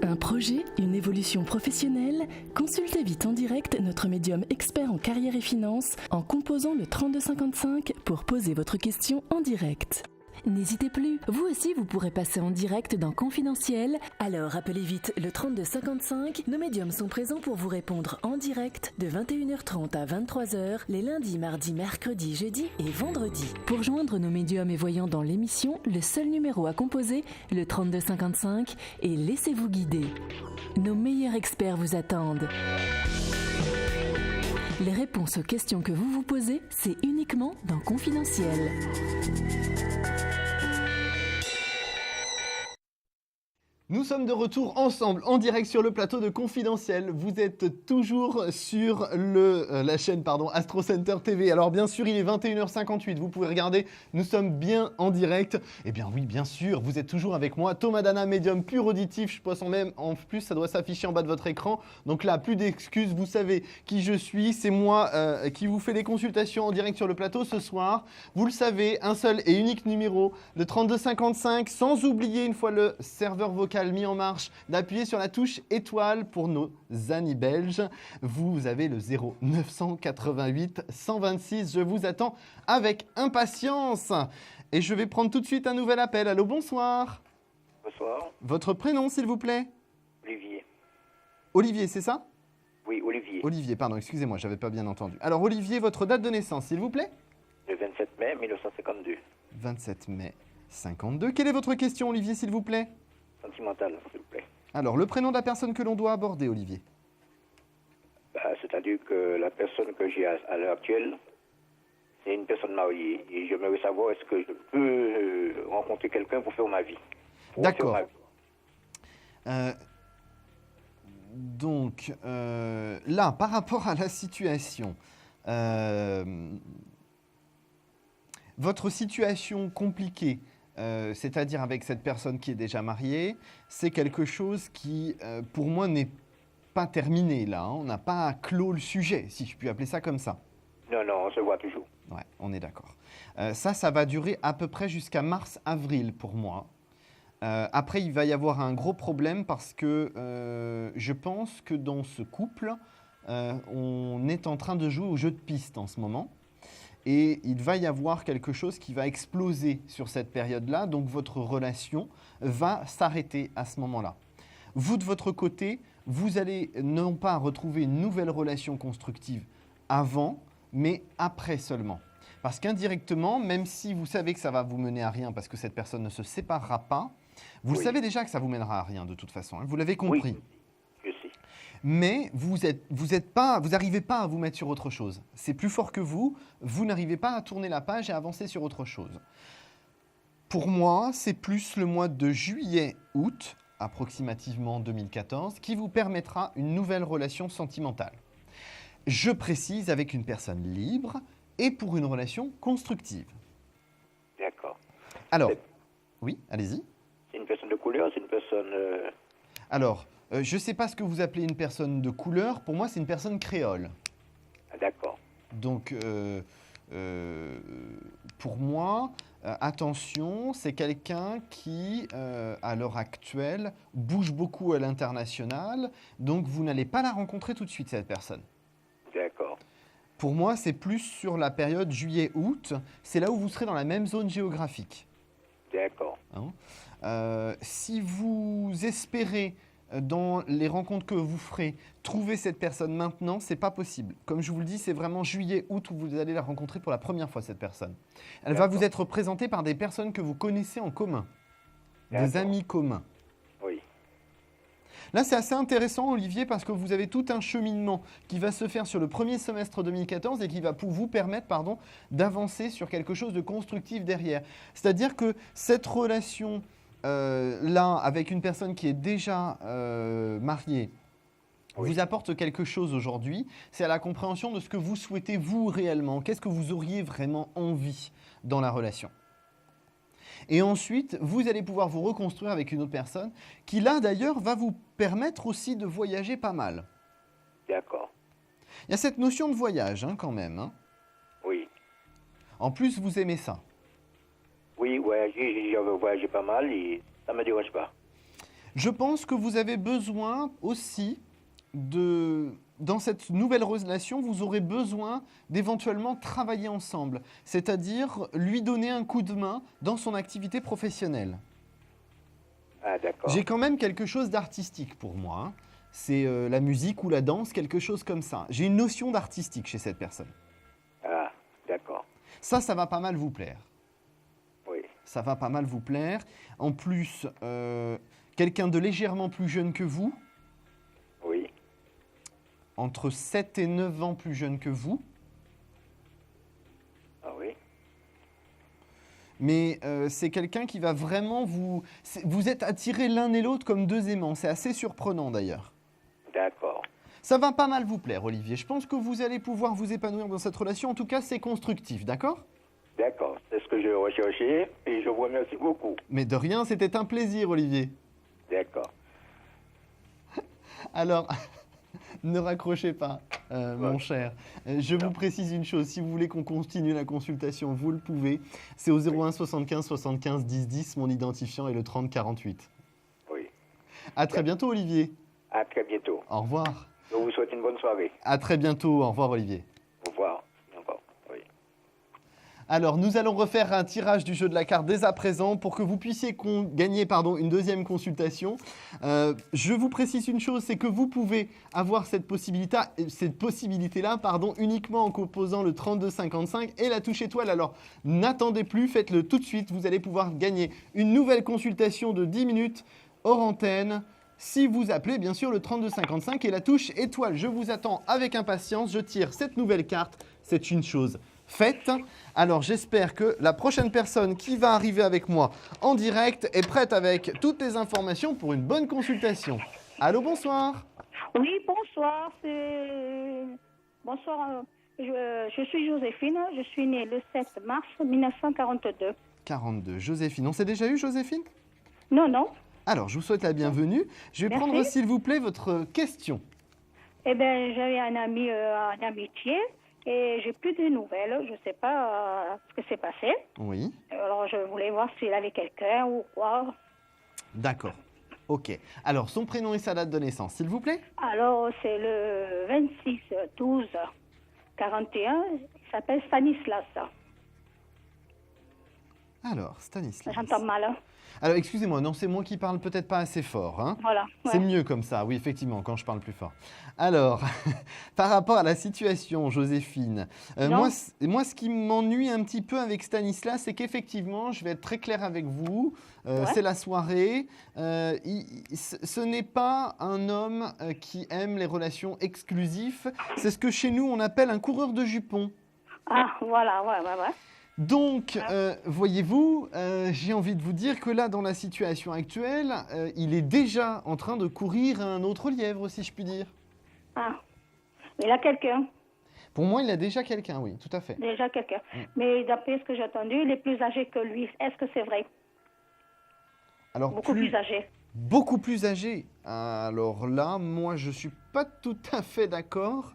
Un projet, une évolution professionnelle? Consultez vite en direct notre médium expert en carrière et finance en composant le 3255 pour poser votre question en direct. N'hésitez plus, vous aussi vous pourrez passer en direct dans Confidentiel. Alors appelez vite le 3255. Nos médiums sont présents pour vous répondre en direct de 21h30 à 23h les lundis, mardis, mercredis, jeudis et vendredis. Pour joindre nos médiums et voyants dans l'émission, le seul numéro à composer, le 3255, et laissez-vous guider. Nos meilleurs experts vous attendent. Les réponses aux questions que vous vous posez, c'est uniquement dans Confidentiel. Nous sommes de retour ensemble en direct sur le plateau de Confidentiel. Vous êtes toujours sur la chaîne Astro Center TV. Alors bien sûr, il est 21h58. Vous pouvez regarder, nous sommes bien en direct. Eh bien oui, bien sûr, vous êtes toujours avec moi. Thomas Dana, médium pur auditif. Je pense même en plus, ça doit s'afficher en bas de votre écran. Donc là, plus d'excuses. Vous savez qui je suis. C'est moi qui vous fais les consultations en direct sur le plateau ce soir. Vous le savez, un seul et unique numéro, le 3255. Sans oublier, une fois le serveur vocal mis en marche, d'appuyer sur la touche étoile pour nos amis belges. Vous avez le 0988 126. Je vous attends avec impatience. Et je vais prendre tout de suite un nouvel appel. Allô, bonsoir. Bonsoir. Votre prénom, s'il vous plaît? Olivier. Olivier, c'est ça? Oui, Olivier. Olivier, pardon, excusez-moi, j'avais pas bien entendu. Alors, Olivier, votre date de naissance, s'il vous plaît? Le 27 mai 1952. 27 mai 52. Quelle est votre question, Olivier, s'il vous plaît? Sentimental, s'il vous plaît. Alors, le prénom de la personne que l'on doit aborder, Olivier? C'est-à-dire que la personne que j'ai à l'heure actuelle, c'est une personne mariée. Et j'aimerais savoir est-ce que je peux rencontrer quelqu'un pour faire ma vie. D'accord. Donc, là, par rapport à la situation, votre situation compliquée, c'est-à-dire avec cette personne qui est déjà mariée, c'est quelque chose qui, pour moi, n'est pas terminé là. Hein. On n'a pas clos le sujet, si je puis appeler ça comme ça. Non, on se voit toujours. Ouais, on est d'accord. Ça va durer à peu près jusqu'à mars-avril pour moi. Après, il va y avoir un gros problème parce que je pense que dans ce couple, on est en train de jouer au jeu de piste en ce moment. Et il va y avoir quelque chose qui va exploser sur cette période-là. Donc, votre relation va s'arrêter à ce moment-là. Vous, de votre côté, vous allez non pas retrouver une nouvelle relation constructive avant, mais après seulement. Parce qu'indirectement, même si vous savez que ça va vous mener à rien parce que cette personne ne se séparera pas, vous le savez déjà que ça vous mènera à rien de toute façon. Hein, vous l'avez compris. Oui, je sais. Mais vous n'arrivez pas à vous mettre sur autre chose. C'est plus fort que vous. Vous n'arrivez pas à tourner la page et à avancer sur autre chose. Pour moi, c'est plus le mois de juillet-août, approximativement 2014, qui vous permettra une nouvelle relation sentimentale. Je précise avec une personne libre et pour une relation constructive. D'accord. Alors, oui, allez-y. C'est une personne de couleur, c'est une personne... Alors, je ne sais pas ce que vous appelez une personne de couleur. Pour moi, c'est une personne créole. Ah, d'accord. Donc, pour moi, attention, c'est quelqu'un qui, à l'heure actuelle, bouge beaucoup à l'international. Donc, vous n'allez pas la rencontrer tout de suite, cette personne. D'accord. Pour moi, c'est plus sur la période juillet-août. C'est là où vous serez dans la même zone géographique. D'accord. Hein, si vous espérez, dans les rencontres que vous ferez, trouver cette personne maintenant, ce n'est pas possible. Comme je vous le dis, c'est vraiment juillet-août où vous allez la rencontrer pour la première fois, cette personne. Elle va vous être présentée par des personnes que vous connaissez en commun, des amis communs. Oui. Là, c'est assez intéressant, Olivier, parce que vous avez tout un cheminement qui va se faire sur le premier semestre 2014 et qui va vous permettre d'avancer sur quelque chose de constructif derrière. C'est-à-dire que cette relation là, avec une personne qui est déjà mariée, vous apporte quelque chose aujourd'hui. C'est à la compréhension de ce que vous souhaitez vous réellement. Qu'est-ce que vous auriez vraiment envie dans la relation ? Et ensuite, vous allez pouvoir vous reconstruire avec une autre personne qui, là, d'ailleurs, va vous permettre aussi de voyager pas mal. D'accord. Il y a cette notion de voyage, hein, quand même. Hein. Oui. En plus, vous aimez ça. Oui, j'ai voyagé pas mal et ça ne me dérange pas. Je pense que vous avez besoin aussi dans cette nouvelle relation, vous aurez besoin d'éventuellement travailler ensemble, c'est-à-dire lui donner un coup de main dans son activité professionnelle. Ah, d'accord. J'ai quand même quelque chose d'artistique pour moi. Hein. C'est la musique ou la danse, quelque chose comme ça. J'ai une notion d'artistique chez cette personne. Ah, d'accord. Ça va pas mal vous plaire. Oui. Ça va pas mal vous plaire. En plus, quelqu'un de légèrement plus jeune que vous. Oui. Entre 7 et 9 ans plus jeune que vous. Ah oui. Mais c'est quelqu'un qui va vraiment vous êtes attirés l'un et l'autre comme deux aimants. C'est assez surprenant d'ailleurs. D'accord. Ça va pas mal vous plaire, Olivier. Je pense que vous allez pouvoir vous épanouir dans cette relation. En tout cas, c'est constructif, d'accord ? D'accord. C'est ce que je recherchais et je vous remercie beaucoup. Mais de rien, c'était un plaisir, Olivier. D'accord. Alors... Ne raccrochez pas, mon cher. Je vous précise une chose, si vous voulez qu'on continue la consultation, vous le pouvez. C'est au 01 75 75 10 10, mon identifiant est le 30 48. Oui. À très bientôt, Olivier. À très bientôt. Au revoir. Je vous souhaite une bonne soirée. À très bientôt. Au revoir, Olivier. Au revoir. Au revoir. Oui. Alors, nous allons refaire un tirage du jeu de la carte dès à présent pour que vous puissiez gagner une deuxième consultation. Je vous précise une chose, c'est que vous pouvez avoir cette possibilité-là uniquement en composant le 3255 et la touche étoile. Alors, n'attendez plus, faites-le tout de suite. Vous allez pouvoir gagner une nouvelle consultation de 10 minutes hors antenne si vous appelez bien sûr le 3255 et la touche étoile. Je vous attends avec impatience. Je tire cette nouvelle carte. C'est une chose faite. Alors j'espère que la prochaine personne qui va arriver avec moi en direct est prête avec toutes les informations pour une bonne consultation. Allô, bonsoir. Oui, bonsoir. Bonsoir, je suis Joséphine. Je suis née le 7 mars 1942. 42. Joséphine. On s'est déjà eu, Joséphine ? Non, non. Alors, je vous souhaite la bienvenue. Je vais prendre, s'il vous plaît, votre question. Eh bien, j'avais un ami en amitié. et j'ai plus de nouvelles. Je ne sais pas ce qui s'est passé. Oui. Alors, je voulais voir s'il avait quelqu'un ou quoi. D'accord. Ok. Alors, son prénom et sa date de naissance, s'il vous plaît? Alors, c'est le 26/12/41. Il s'appelle Stanislas. Alors, Stanislas. J'entends mal. Hein. Alors, excusez-moi, non, c'est moi qui parle peut-être pas assez fort. Hein. Voilà. Ouais. C'est mieux comme ça, oui, effectivement, quand je parle plus fort. Alors, par rapport à la situation, Joséphine, moi, ce qui m'ennuie un petit peu avec Stanislas, c'est qu'effectivement, je vais être très clair avec vous, c'est la soirée. Ce n'est pas un homme qui aime les relations exclusives. C'est ce que chez nous, on appelle un coureur de jupons. Ah, voilà, ouais. Donc, voyez-vous, j'ai envie de vous dire que là, dans la situation actuelle, il est déjà en train de courir un autre lièvre, si je puis dire. Ah, il a quelqu'un. Pour moi, il a déjà quelqu'un, oui, tout à fait. Déjà quelqu'un. Mais d'après ce que j'ai entendu, il est plus âgé que lui. Est-ce que c'est vrai? Alors, beaucoup plus âgé. Beaucoup plus âgé. Alors là, moi, je ne suis pas tout à fait d'accord.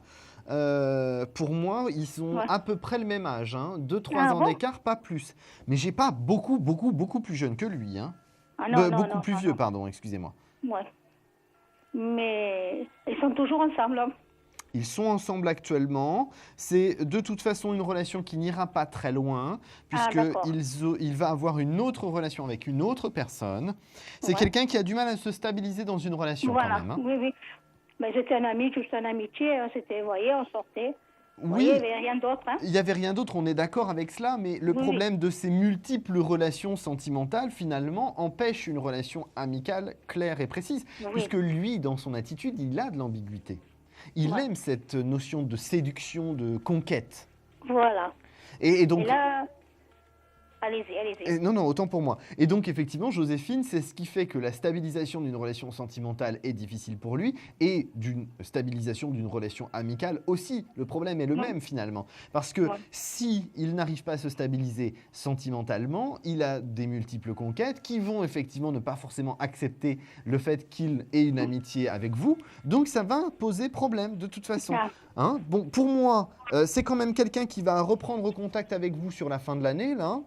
Pour moi, ils ont à peu près le même âge, hein, 2-3 ans d'écart, pas plus. Mais j'ai pas beaucoup plus jeune que lui. Hein. Ah non, beaucoup plus vieux, pardon, excusez-moi. Ouais. Mais ils sont toujours ensemble. Hein. Ils sont ensemble actuellement. C'est de toute façon une relation qui n'ira pas très loin, puisqu'il va avoir une autre relation avec une autre personne. C'est quelqu'un qui a du mal à se stabiliser dans une relation quand même. Hein. Oui. Mais c'était un ami, juste une amitié. Hein. C'était, vous voyez, on sortait. Oui, il n'y avait rien d'autre. Hein. Il n'y avait rien d'autre, on est d'accord avec cela, mais le problème de ces multiples relations sentimentales, finalement, empêche une relation amicale claire et précise, puisque lui, dans son attitude, il a de l'ambiguïté. Il aime cette notion de séduction, de conquête. Voilà. Et donc... Et là... Allez-y. Non, autant pour moi. Et donc, effectivement, Joséphine, c'est ce qui fait que la stabilisation d'une relation sentimentale est difficile pour lui et d'une stabilisation d'une relation amicale aussi. Le problème est le même, finalement. Parce que si il n'arrive pas à se stabiliser sentimentalement, il a des multiples conquêtes qui vont effectivement ne pas forcément accepter le fait qu'il ait une amitié avec vous. Donc, ça va poser problème, de toute façon. Hein? Bon, pour moi, c'est quand même quelqu'un qui va reprendre contact avec vous sur la fin de l'année, là.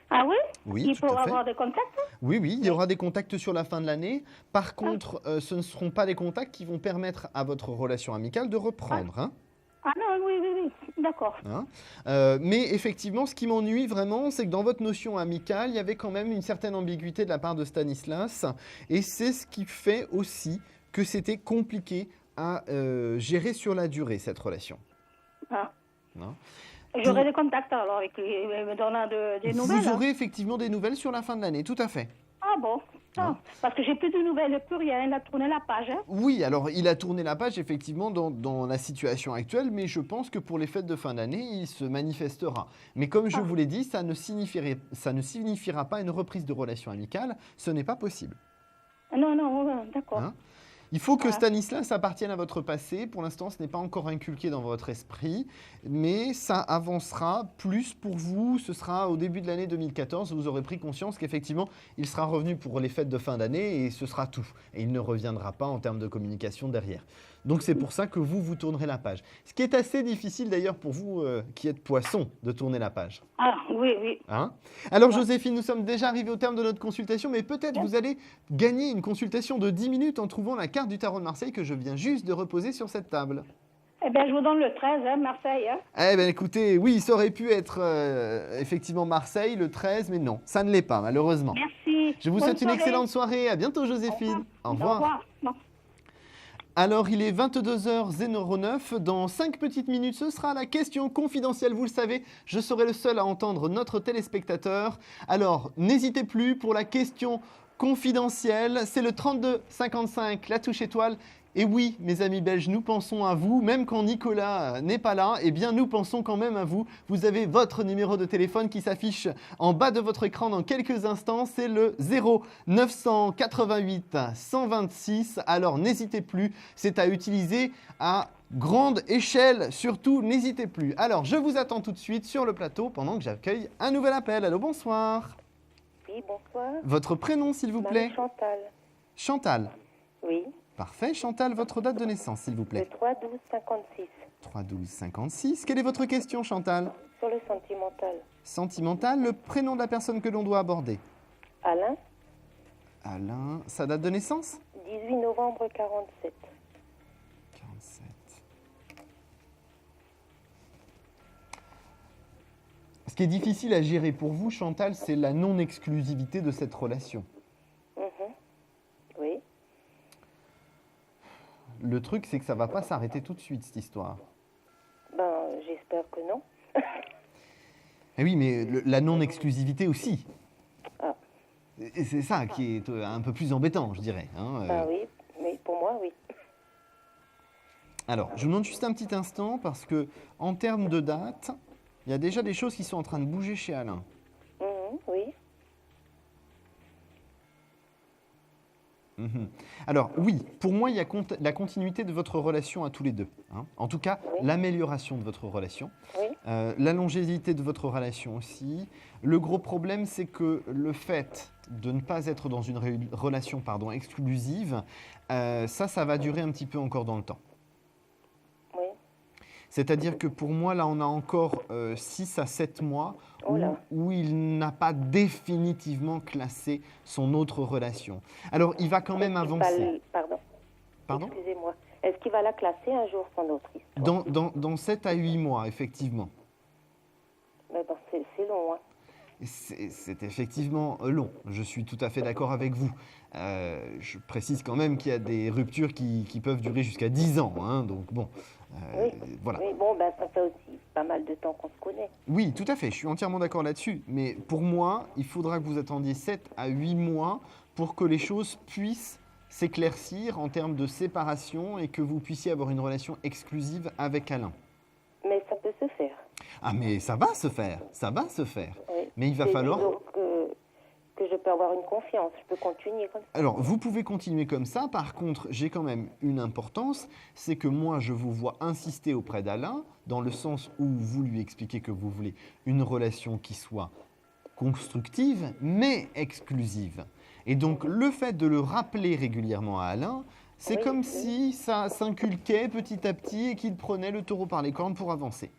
Ah oui? Oui, il pourra avoir des contacts? Oui, il y aura des contacts sur la fin de l'année. Par contre, ce ne seront pas des contacts qui vont permettre à votre relation amicale de reprendre. Hein. Ah non, oui, d'accord. Hein. Mais effectivement, ce qui m'ennuie vraiment, c'est que dans votre notion amicale, il y avait quand même une certaine ambiguïté de la part de Stanislas. Et c'est ce qui fait aussi que c'était compliqué à gérer sur la durée, cette relation. Ah. Hein. J'aurai des contacts alors avec lui, il me donnera des nouvelles. Vous aurez effectivement des nouvelles sur la fin de l'année, tout à fait. Ah bon? Parce que j'ai plus de nouvelles, plus rien, il a tourné la page. Hein. Oui, alors il a tourné la page effectivement dans la situation actuelle, mais je pense que pour les fêtes de fin d'année, il se manifestera. Mais comme je vous l'ai dit, ça ne signifiera pas une reprise de relation amicale, ce n'est pas possible. Non, d'accord. Hein? Il faut que Stanislas appartienne à votre passé. Pour l'instant, ce n'est pas encore inculqué dans votre esprit, mais ça avancera plus pour vous. Ce sera au début de l'année 2014. Vous aurez pris conscience qu'effectivement, il sera revenu pour les fêtes de fin d'année et ce sera tout. Et il ne reviendra pas en termes de communication derrière. Donc, c'est pour ça que vous tournerez la page. Ce qui est assez difficile d'ailleurs pour vous qui êtes poisson de tourner la page. Ah, oui. Hein? Alors, Joséphine, nous sommes déjà arrivés au terme de notre consultation, mais peut-être vous allez gagner une consultation de 10 minutes en trouvant la carte du tarot de Marseille que je viens juste de reposer sur cette table. Eh bien, je vous donne le 13, hein, Marseille. Hein. Eh bien, écoutez, oui, ça aurait pu être effectivement Marseille, le 13, mais non, ça ne l'est pas, malheureusement. Merci. Je vous souhaite une excellente soirée. À bientôt, Joséphine. Au revoir. Au revoir. Alors, il est 22h09. Dans 5 petites minutes, ce sera la question confidentielle. Vous le savez, je serai le seul à entendre notre téléspectateur. Alors, n'hésitez plus pour la question confidentielle. C'est le 3255, la touche étoile. Et oui, mes amis belges, nous pensons à vous. Même quand Nicolas n'est pas là, eh bien, nous pensons quand même à vous. Vous avez votre numéro de téléphone qui s'affiche en bas de votre écran dans quelques instants. C'est le 0988 126. Alors, n'hésitez plus. C'est à utiliser à grande échelle. Surtout, n'hésitez plus. Alors, je vous attends tout de suite sur le plateau pendant que j'accueille un nouvel appel. Allô, bonsoir. Oui, bonsoir. Votre prénom, s'il vous plaît? Chantal. Chantal. Oui. Parfait. Chantal, votre date de naissance, s'il vous plaît. Le 3-12-56. 3, 12, 56. Quelle est votre question, Chantal? Sur le sentimental. Sentimental, le prénom de la personne que l'on doit aborder. Alain, Alain, sa date de naissance? 18 novembre 47. 47. Ce qui est difficile à gérer pour vous, Chantal, c'est la non-exclusivité de cette relation. Oui. Le truc, c'est que ça ne va pas s'arrêter tout de suite, cette histoire. Ben, j'espère que non. Eh oui, mais la non-exclusivité aussi. Ah. Et c'est ça qui est un peu plus embêtant, je dirais. Hein, Ben oui, mais pour moi, oui. Alors, je vous demande juste un petit instant, parce que en termes de date, il y a déjà des choses qui sont en train de bouger chez Alain. Oui. Alors, oui, pour moi, il y a la continuité de votre relation à tous les deux. Hein. En tout cas, l'amélioration de votre relation. Oui. La longévité de votre relation aussi. Le gros problème, c'est que le fait de ne pas être dans une relation exclusive, ça va durer un petit peu encore dans le temps. Oui. C'est-à-dire que pour moi, là, on a encore 6 à 7 mois où il n'a pas définitivement classé son autre relation. Alors, il va quand même avancer. Pardon. Excusez-moi. Est-ce qu'il va la classer un jour, son autre histoire? Dans 7 à 8 mois, effectivement. Mais bon, c'est long, hein. C'est effectivement long, je suis tout à fait d'accord avec vous. Je précise quand même qu'il y a des ruptures qui peuvent durer jusqu'à 10 ans. Hein, donc bon, voilà. Oui, bon, ben, ça fait aussi pas mal de temps qu'on se connaît. Oui, tout à fait, je suis entièrement d'accord là-dessus. Mais pour moi, il faudra que vous attendiez 7 à 8 mois pour que les choses puissent s'éclaircir en termes de séparation et que vous puissiez avoir une relation exclusive avec Alain. Mais ça peut se faire. Ah, mais ça va se faire, ça va se faire. Oui. Mais il va falloir... Que je peux avoir une confiance, je peux continuer comme ça. Alors, vous pouvez continuer comme ça. Par contre, j'ai quand même une importance, c'est que moi, je vous vois insister auprès d'Alain, dans le sens où vous lui expliquez que vous voulez une relation qui soit constructive, mais exclusive. Et donc, le fait de le rappeler régulièrement à Alain, c'est comme si ça s'inculquait petit à petit et qu'il prenait le taureau par les cornes pour avancer.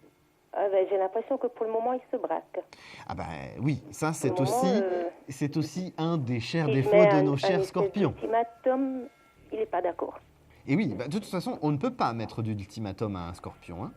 J'ai l'impression que pour le moment, il se braque. Ah ben oui, ça c'est aussi un des chers défauts de nos chers scorpions. Ultimatum, il n'est pas d'accord. Et oui, de toute façon, on ne peut pas mettre d'ultimatum à un scorpion. Hein.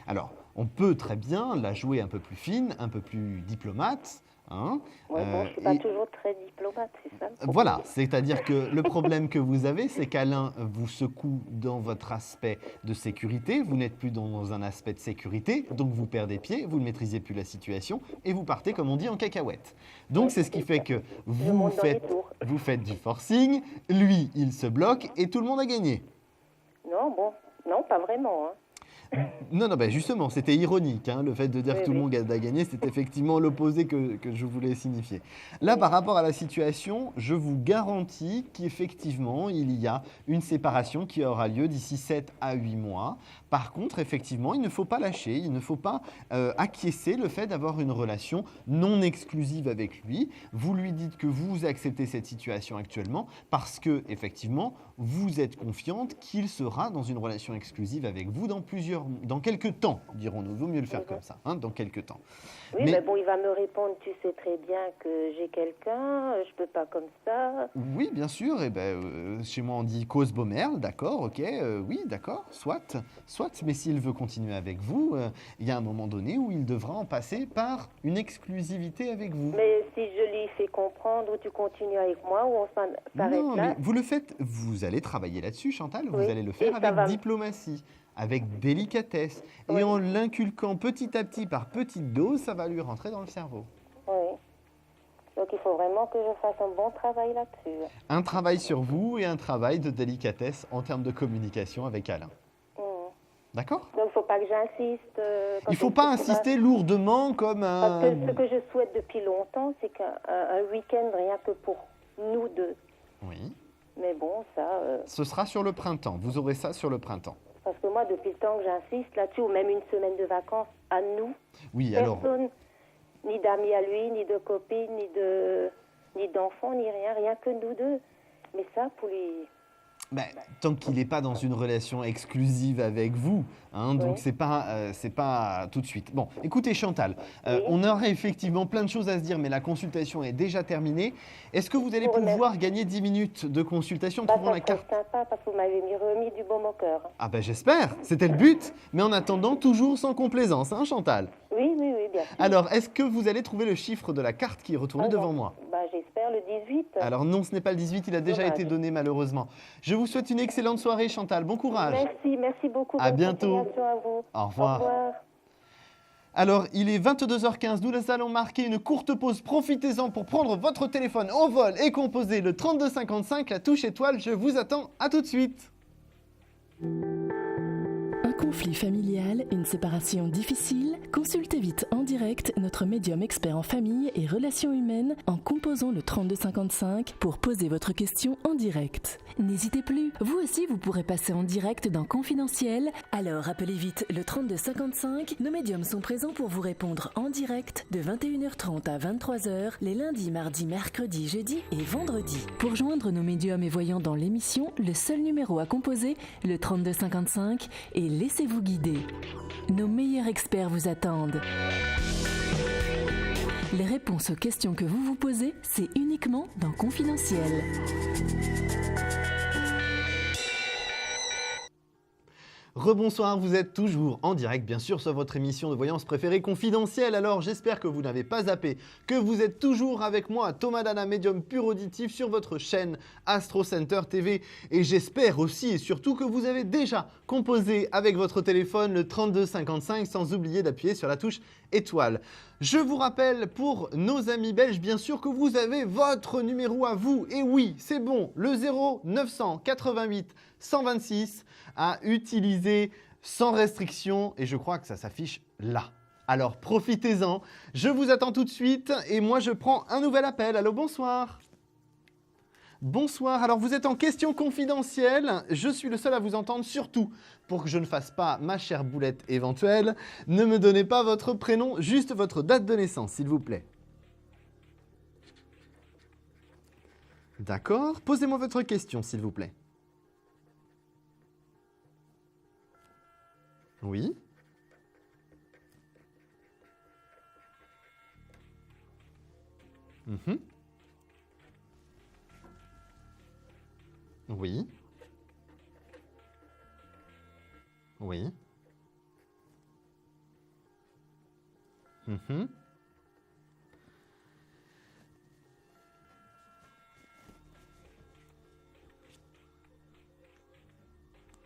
Alors, on peut très bien la jouer un peu plus fine, un peu plus diplomate. Hein, bon, je ne suis pas toujours très diplomate, c'est ça. Voilà, c'est-à-dire que le problème que vous avez, c'est qu'Alain vous secoue dans votre aspect de sécurité, vous n'êtes plus dans un aspect de sécurité, donc vous perdez pied, vous ne maîtrisez plus la situation et vous partez, comme on dit, en cacahuète. Donc c'est ce qui fait que vous faites du forcing, lui, il se bloque et tout le monde a gagné. Non, pas vraiment. Hein. Non, justement, c'était ironique. Hein, le fait de dire que tout le monde a gagné, c'est effectivement l'opposé que je voulais signifier. Là, par rapport à la situation, je vous garantis qu'effectivement, il y a une séparation qui aura lieu d'ici 7 à 8 mois. Par contre, effectivement, il ne faut pas lâcher, il ne faut pas acquiescer le fait d'avoir une relation non exclusive avec lui. Vous lui dites que vous acceptez cette situation actuellement parce que, effectivement, vous êtes confiante qu'il sera dans une relation exclusive avec vous dans quelques temps, dirons-nous. Il vaut mieux le faire comme ça, hein, dans quelques temps. Oui, mais bon, il va me répondre, tu sais très bien que j'ai quelqu'un, je peux pas comme ça. Oui, bien sûr, chez moi on dit cause Baumerle, d'accord, ok, oui, d'accord, soit, mais s'il veut continuer avec vous, il y a un moment donné où il devra en passer par une exclusivité avec vous. Mais si je lui fais comprendre, tu continues avec moi, ou on s'arrête là. Non, mais vous le faites, vous allez travailler là-dessus, Chantal, vous allez le faire avec diplomatie, avec délicatesse, et en l'inculquant petit à petit par petites doses, ça va lui rentrer dans le cerveau. Oui. Donc il faut vraiment que je fasse un bon travail là-dessus. Un travail sur vous et un travail de délicatesse en termes de communication avec Alain. D'accord ? Donc il ne faut pas que j'insiste. Il ne faut pas insister lourdement comme un... Parce que ce que je souhaite depuis longtemps, c'est qu'un week-end rien que pour nous deux. Oui. Mais bon, ça... Ce sera sur le printemps. Vous aurez ça sur le printemps. Parce que moi, depuis le temps que j'insiste là-dessus, ou même une semaine de vacances à nous, personne, ni d'amis à lui, ni de copines, ni d'enfants, ni rien que nous deux. Mais ça, pour lui... Tant qu'il n'est pas dans une relation exclusive avec vous, hein, donc c'est pas tout de suite. Bon, écoutez Chantal, on aurait effectivement plein de choses à se dire, mais la consultation est déjà terminée. Est-ce que vous allez pouvoir gagner 10 minutes de consultation en trouvant la carte? C'est sympa parce que vous m'avez remis du baume au cœur. Ah j'espère, c'était le but, mais en attendant, toujours sans complaisance, hein Chantal? Oui, bien sûr. Alors, est-ce que vous allez trouver le chiffre de la carte qui est retourné devant moi? J'espère le 18. Alors non, ce n'est pas le 18, il a déjà été donné malheureusement. Je vous souhaite une excellente soirée Chantal, bon courage. Merci beaucoup. À bientôt. À vous. Au revoir. Au revoir. Alors, il est 22h15, nous allons marquer une courte pause. Profitez-en pour prendre votre téléphone au vol et composer le 3255, la touche étoile. Je vous attends, à tout de suite. Un conflit familial, une séparation difficile? Consultez vite en direct notre médium expert en famille et relations humaines en composant le 3255 pour poser votre question en direct. N'hésitez plus, vous aussi vous pourrez passer en direct dans Confidentiel. Alors appelez vite le 3255, nos médiums sont présents pour vous répondre en direct de 21h30 à 23h les lundis, mardis, mercredis, jeudis et vendredis. Pour joindre nos médiums et voyants dans l'émission, le seul numéro à composer, le 3255, et laissez-vous guider. Nos meilleurs experts vous attendent. Les réponses aux questions que vous vous posez, c'est uniquement dans Confidentiel. Rebonsoir, vous êtes toujours en direct, bien sûr, sur votre émission de voyance préférée Confidentiel. Alors, j'espère que vous n'avez pas zappé, que vous êtes toujours avec moi, Thomas Dana, médium pur auditif, sur votre chaîne Astro Center TV. Et j'espère aussi et surtout que vous avez déjà composé avec votre téléphone le 3255, sans oublier d'appuyer sur la touche étoile. Je vous rappelle pour nos amis belges, bien sûr, que vous avez votre numéro à vous. Et oui, c'est bon, le 0988 126 à utiliser sans restriction. Et je crois que ça s'affiche là. Alors profitez-en. Je vous attends tout de suite. Et moi, je prends un nouvel appel. Allô, bonsoir. Bonsoir, alors vous êtes en question confidentielle, je suis le seul à vous entendre, surtout pour que je ne fasse pas ma chère boulette éventuelle, ne me donnez pas votre prénom, juste votre date de naissance, s'il vous plaît. D'accord, posez-moi votre question, s'il vous plaît. Oui. Oui. Oui.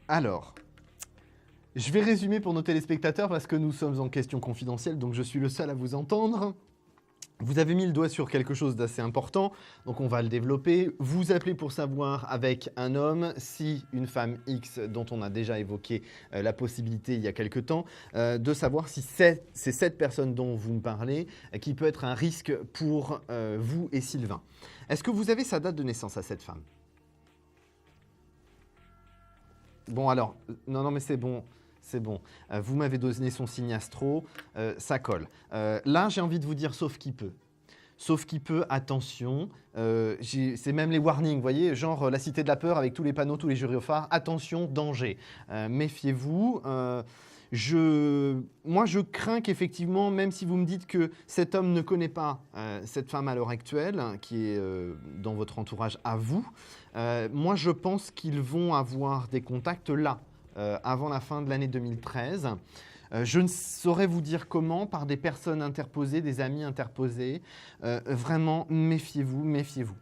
Alors, je vais résumer pour nos téléspectateurs parce que nous sommes en question confidentielle, donc je suis le seul à vous entendre. Vous avez mis le doigt sur quelque chose d'assez important, donc on va le développer. Vous appelez pour savoir avec un homme si une femme X dont on a déjà évoqué la possibilité il y a quelque temps, de savoir si c'est cette personne dont vous me parlez qui peut être un risque pour vous et Sylvain. Est-ce que vous avez sa date de naissance à cette femme? Bon alors, non mais c'est bon. C'est bon. Vous m'avez donné son signe astro, ça colle. Là, j'ai envie de vous dire sauf qui peut. Sauf qui peut, attention. C'est même les warnings, vous voyez, genre la cité de la peur avec tous les panneaux, tous les gyrophares. Attention, danger. Méfiez-vous. Moi, je crains qu'effectivement, même si vous me dites que cet homme ne connaît pas cette femme à l'heure actuelle, qui est dans votre entourage à vous, moi, je pense qu'ils vont avoir des contacts là. Avant la fin de l'année 2013. Je ne saurais vous dire comment, par des personnes interposées, des amis interposés. Vraiment, méfiez-vous, méfiez-vous.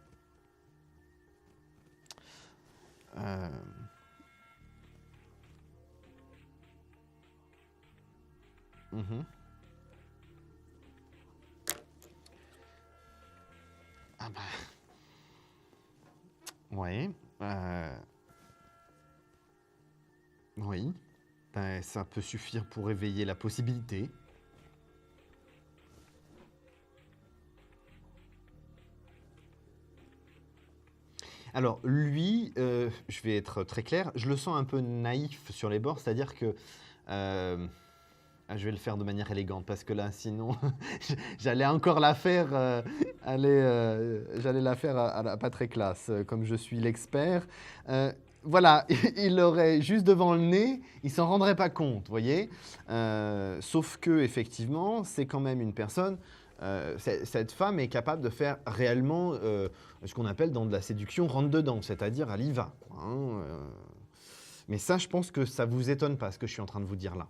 Ah bah... Ouais... Oui, ben, ça peut suffire pour éveiller la possibilité. Alors lui, je vais être très clair, je le sens un peu naïf sur les bords, c'est-à-dire que... je vais le faire de manière élégante parce que là, sinon, j'allais encore la faire, j'allais la faire pas très classe, comme je suis l'expert. voilà, il l'aurait juste devant le nez, il s'en rendrait pas compte, vous voyez. Sauf que effectivement, c'est quand même une personne. Cette femme est capable de faire réellement ce qu'on appelle dans de la séduction rentre dedans, c'est-à-dire elle y va, quoi, hein. Mais ça, je pense que ça vous étonne pas ce que je suis en train de vous dire là.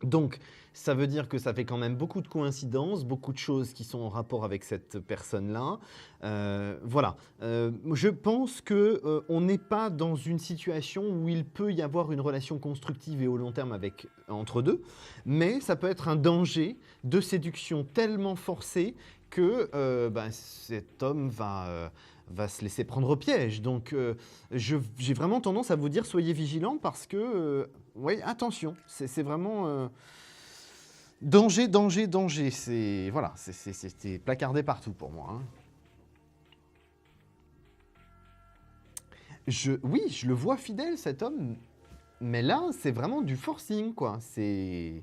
Donc, ça veut dire que ça fait quand même beaucoup de coïncidences, beaucoup de choses qui sont en rapport avec cette personne-là. Voilà. Je pense qu'on n'est pas dans une situation où il peut y avoir une relation constructive et au long terme entre deux, mais ça peut être un danger de séduction tellement forcé que cet homme va se laisser prendre au piège. Donc, j'ai vraiment tendance à vous dire, soyez vigilants parce que, oui, attention, c'est vraiment danger, danger, danger. C'est placardé partout pour moi, hein. Oui, je le vois fidèle, cet homme, mais là, c'est vraiment du forcing, quoi. C'est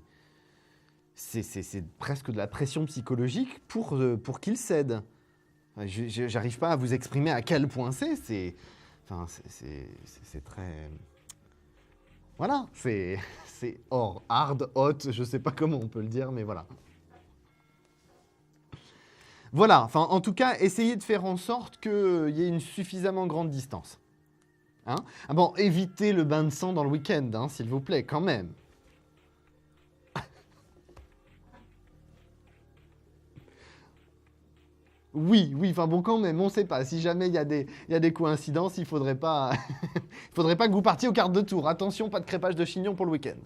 presque de la pression psychologique pour qu'il cède. J'arrive pas à vous exprimer à quel point c'est très... Voilà, c'est hard, hot, je sais pas comment on peut le dire, mais voilà. Voilà, enfin, en tout cas, essayez de faire en sorte qu'il y ait une suffisamment grande distance. Hein? Ah bon, évitez le bain de sang dans le week-end, hein, s'il vous plaît, quand même. Oui, enfin bon, quand même, on ne sait pas. Si jamais il y a des coïncidences, il ne faudrait pas que vous partiez aux cartes de tour. Attention, pas de crépage de chignon pour le week-end.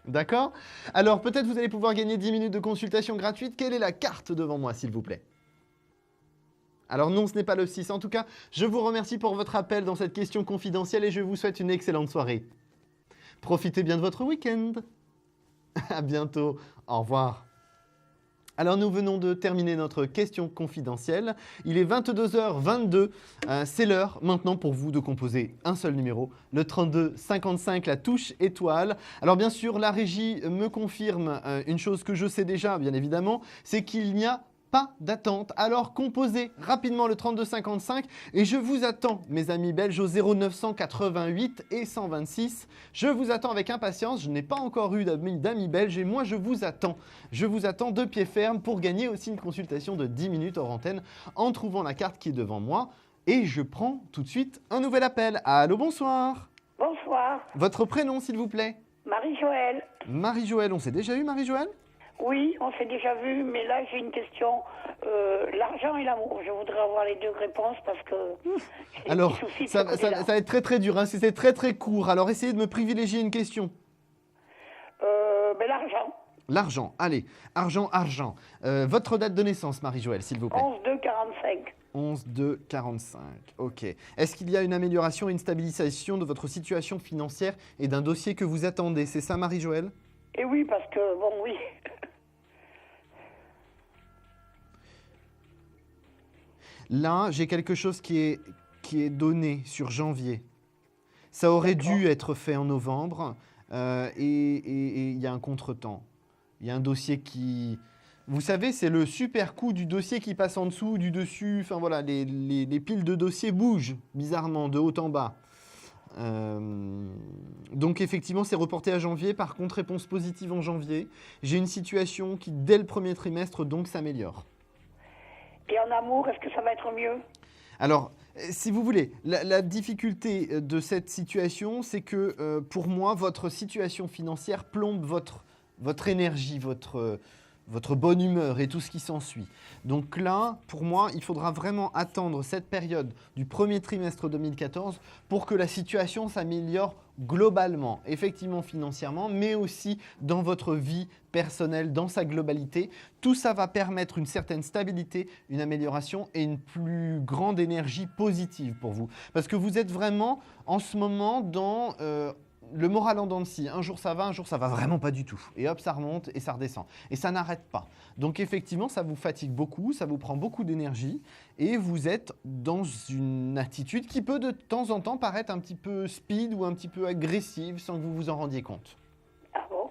D'accord? Alors, peut-être vous allez pouvoir gagner 10 minutes de consultation gratuite. Quelle est la carte devant moi, s'il vous plaît? Alors non, ce n'est pas le 6. En tout cas, je vous remercie pour votre appel dans cette question confidentielle et je vous souhaite une excellente soirée. Profitez bien de votre week-end. À bientôt. Au revoir. Alors nous venons de terminer notre question confidentielle. Il est 22h22. C'est l'heure maintenant pour vous de composer un seul numéro, le 32 55, la touche étoile. Alors bien sûr, la régie me confirme une chose que je sais déjà, bien évidemment, c'est qu'il n'y a pas d'attente. Alors composez rapidement le 32 55 et je vous attends, mes amis belges, au 0988 et 126. Je vous attends avec impatience. Je n'ai pas encore eu d'amis belges et moi je vous attends. Je vous attends de pied ferme pour gagner aussi une consultation de 10 minutes hors antenne en trouvant la carte qui est devant moi. Et je prends tout de suite un nouvel appel. Allô, bonsoir. Bonsoir. Votre prénom, s'il vous plaît? Marie-Joëlle. Marie-Joëlle, on s'est déjà eu, Marie-Joëlle? Oui, on s'est déjà vu, mais là j'ai une question. L'argent et l'amour, je voudrais avoir les deux réponses parce que... Alors, ça va être très très dur, hein, c'est très très court. Alors, essayez de me privilégier une question. L'argent. L'argent, allez. Argent. Votre date de naissance, Marie-Joëlle, s'il vous plaît. 11/2/45. 11/2/45, ok. Est-ce qu'il y a une amélioration et une stabilisation de votre situation financière et d'un dossier que vous attendez? C'est ça, Marie-Joëlle? Et oui, parce que, bon, oui... Là, j'ai quelque chose qui est donné sur janvier. Ça aurait dû être fait en novembre et il y a un contretemps. Il y a un dossier qui... Vous savez, c'est le super coup du dossier qui passe en dessous, du dessus. Enfin voilà, les piles de dossiers bougent bizarrement de haut en bas. Donc effectivement, c'est reporté à janvier. Par contre, réponse positive en janvier. J'ai une situation qui, dès le premier trimestre, donc s'améliore. Et en amour, est-ce que ça va être mieux? Alors, si vous voulez, la difficulté de cette situation, c'est que pour moi, votre situation financière plombe votre énergie, votre bonne humeur et tout ce qui s'ensuit. Donc là, pour moi, il faudra vraiment attendre cette période du premier trimestre 2014 pour que la situation s'améliore globalement, effectivement financièrement, mais aussi dans votre vie personnelle, dans sa globalité. Tout ça va permettre une certaine stabilité, une amélioration et une plus grande énergie positive pour vous. Parce que vous êtes vraiment en ce moment dans... le moral en dents de scie, un jour ça va vraiment pas du tout. Et hop, ça remonte et ça redescend. Et ça n'arrête pas. Donc effectivement, ça vous fatigue beaucoup, ça vous prend beaucoup d'énergie et vous êtes dans une attitude qui peut de temps en temps paraître un petit peu speed ou un petit peu agressive sans que vous vous en rendiez compte. Ah bon?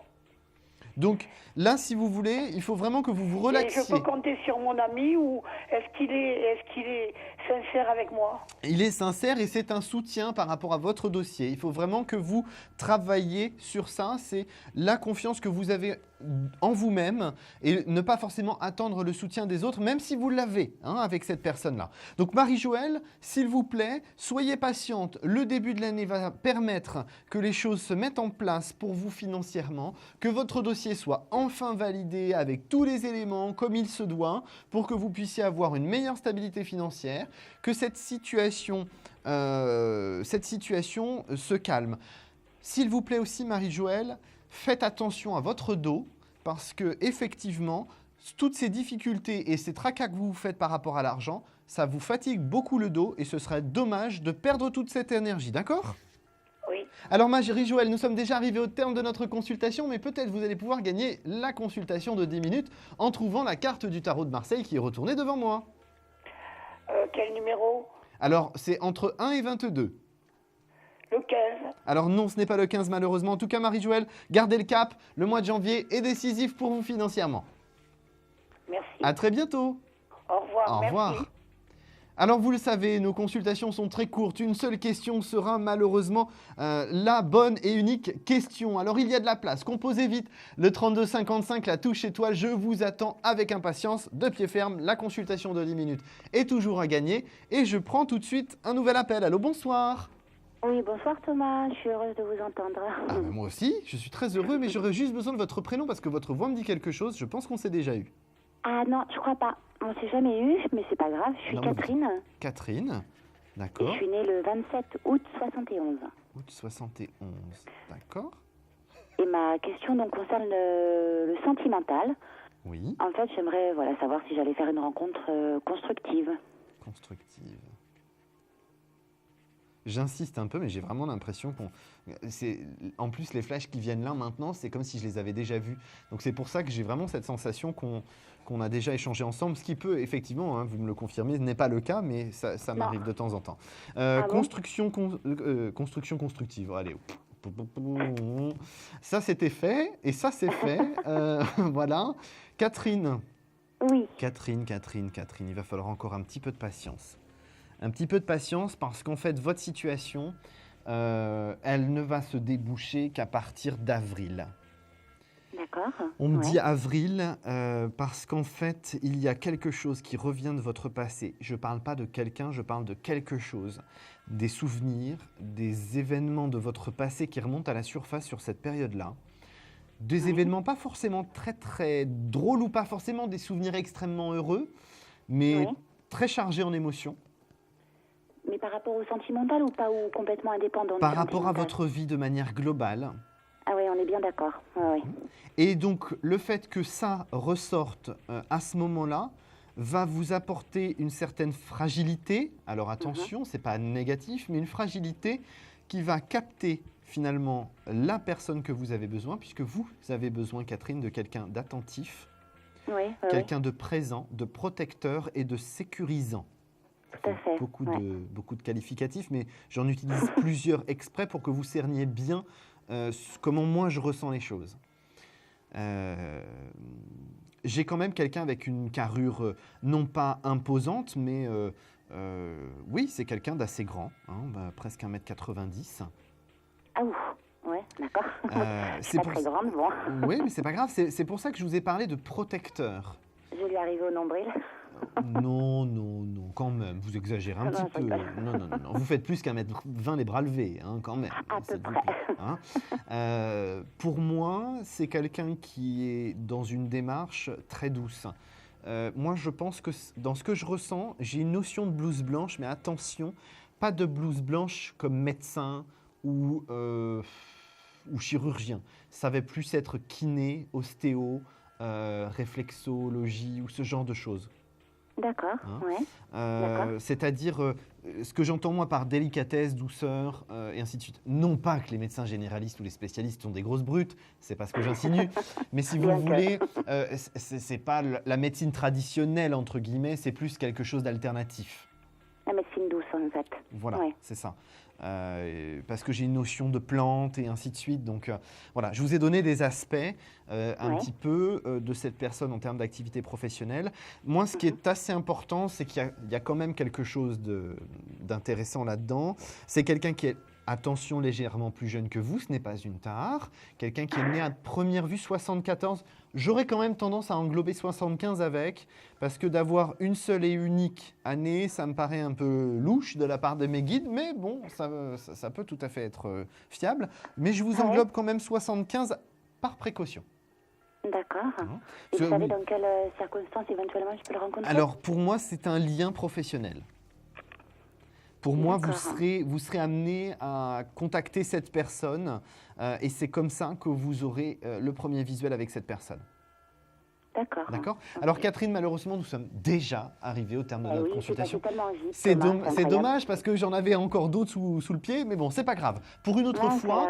Donc là, si vous voulez, il faut vraiment que vous vous relaxiez. Et je peux compter sur mon ami ou est-ce qu'il est sincère avec moi. Il est sincère et c'est un soutien par rapport à votre dossier. Il faut vraiment que vous travailliez sur ça. C'est la confiance que vous avez en vous-même et ne pas forcément attendre le soutien des autres, même si vous l'avez avec cette personne-là. Donc Marie-Joëlle, s'il vous plaît, soyez patiente. Le début de l'année va permettre que les choses se mettent en place pour vous financièrement, que votre dossier soit enfin validé avec tous les éléments comme il se doit pour que vous puissiez avoir une meilleure stabilité financière, que cette situation se calme. S'il vous plaît aussi Marie-Joëlle, faites attention à votre dos parce que effectivement, toutes ces difficultés et ces tracas que vous faites par rapport à l'argent, ça vous fatigue beaucoup le dos et ce serait dommage de perdre toute cette énergie, d'accord ? Oui. Alors Marie-Joëlle, nous sommes déjà arrivés au terme de notre consultation, mais peut-être vous allez pouvoir gagner la consultation de 10 minutes en trouvant la carte du tarot de Marseille qui est retournée devant moi. Quel numéro ? Alors, c'est entre 1 et 22. Le 15. Alors non, ce n'est pas le 15 malheureusement. En tout cas, Marie-Joëlle, gardez le cap. Le mois de janvier est décisif pour vous financièrement. Merci. À très bientôt. Au revoir. Au revoir. Merci. Alors vous le savez, nos consultations sont très courtes. Une seule question sera malheureusement la bonne et unique question. Alors il y a de la place. Composez vite le 3255, la touche étoile. Je vous attends avec impatience, de pied ferme. La consultation de 10 minutes est toujours à gagner. Et je prends tout de suite un nouvel appel. Allô, bonsoir. Oui, bonsoir Thomas, je suis heureuse de vous entendre. Moi aussi, je suis très heureux, mais j'aurais juste besoin de votre prénom parce que votre voix me dit quelque chose. Je pense qu'on s'est déjà eu. Ah non, je crois pas. On s'est jamais eu, mais c'est pas grave. Je suis Catherine. Catherine, d'accord. Et je suis née le 27 août 71. Août 71, d'accord. Et ma question donc concerne le sentimental. Oui. En fait, j'aimerais savoir si j'allais faire une rencontre constructive. Constructive. J'insiste un peu, mais j'ai vraiment l'impression en plus, les flashs qui viennent là maintenant, c'est comme si je les avais déjà vus. Donc c'est pour ça que j'ai vraiment cette sensation qu'on a déjà échangé ensemble, ce qui peut effectivement, vous me le confirmez, n'est pas le cas, mais ça m'arrive de temps en temps. Construction constructive, allez. Ça c'était fait, et ça c'est fait. Voilà. Catherine. Oui. Catherine, il va falloir encore un petit peu de patience. Un petit peu de patience parce qu'en fait, votre situation, elle ne va se déboucher qu'à partir d'avril. D'accord. On me dit avril parce qu'en fait, il y a quelque chose qui revient de votre passé. Je ne parle pas de quelqu'un, je parle de quelque chose. Des souvenirs, des événements de votre passé qui remontent à la surface sur cette période-là. Des événements pas forcément très très drôles ou pas forcément des souvenirs extrêmement heureux, mais très chargés en émotions. Mais par rapport au sentimental ou pas, ou complètement indépendant? Par rapport à votre vie de manière globale. Ah oui, on est bien d'accord. Ouais. Et donc, le fait que ça ressorte à ce moment-là va vous apporter une certaine fragilité. Alors attention, c'est pas négatif, mais une fragilité qui va capter finalement la personne que vous avez besoin, puisque vous avez besoin, Catherine, de quelqu'un d'attentif, quelqu'un de présent, de protecteur et de sécurisant. Tout à fait. Beaucoup de qualificatifs, mais j'en utilise plusieurs exprès pour que vous cerniez bien comment moi je ressens les choses. J'ai quand même quelqu'un avec une carrure non pas imposante, mais oui, c'est quelqu'un d'assez grand, presque 1m90. Ah ouf, ouais, d'accord. C'est pas très grande, bon. Oui, mais c'est pas grave, c'est pour ça que je vous ai parlé de protecteur. Je lui arrive au nombril. Non, quand même, vous exagérez un petit peu. Non, vous faites plus qu'1m20 les bras levés, quand même. À peu près. Pour moi, c'est quelqu'un qui est dans une démarche très douce. Moi, je pense que dans ce que je ressens, j'ai une notion de blouse blanche, mais attention, pas de blouse blanche comme médecin ou chirurgien. Ça va plus être kiné, ostéo, réflexologie ou ce genre de choses. D'accord, c'est-à-dire, ce que j'entends moi par délicatesse, douceur, et ainsi de suite. Non pas que les médecins généralistes ou les spécialistes sont des grosses brutes, c'est pas ce que j'insinue, mais si vous voulez, c'est pas la médecine traditionnelle, entre guillemets, c'est plus quelque chose d'alternatif. La médecine douce, en fait. Voilà, c'est ça. Parce que j'ai une notion de plante et ainsi de suite. Donc voilà, je vous ai donné des aspects un petit peu de cette personne en termes d'activité professionnelle. Moi, ce qui est assez important, c'est qu'il y a quand même quelque chose d'intéressant là-dedans. C'est quelqu'un qui est, attention, légèrement plus jeune que vous, ce n'est pas une tare. Quelqu'un qui est né à première vue 74. J'aurais quand même tendance à englober 75 avec, parce que d'avoir une seule et unique année, ça me paraît un peu louche de la part de mes guides, mais bon, ça peut tout à fait être fiable. Mais je vous englobe quand même 75 par précaution. D'accord. Et vous savez dans quelles circonstances éventuellement je peux le rencontrer? Alors, pour moi, c'est un lien professionnel. Pour moi, vous serez amené à contacter cette personne et c'est comme ça que vous aurez le premier visuel avec cette personne. D'accord. D'accord. Alors Catherine, malheureusement, nous sommes déjà arrivés au terme de notre consultation. C'est dommage parce que j'en avais encore d'autres sous le pied, mais bon, c'est pas grave. Pour une autre fois,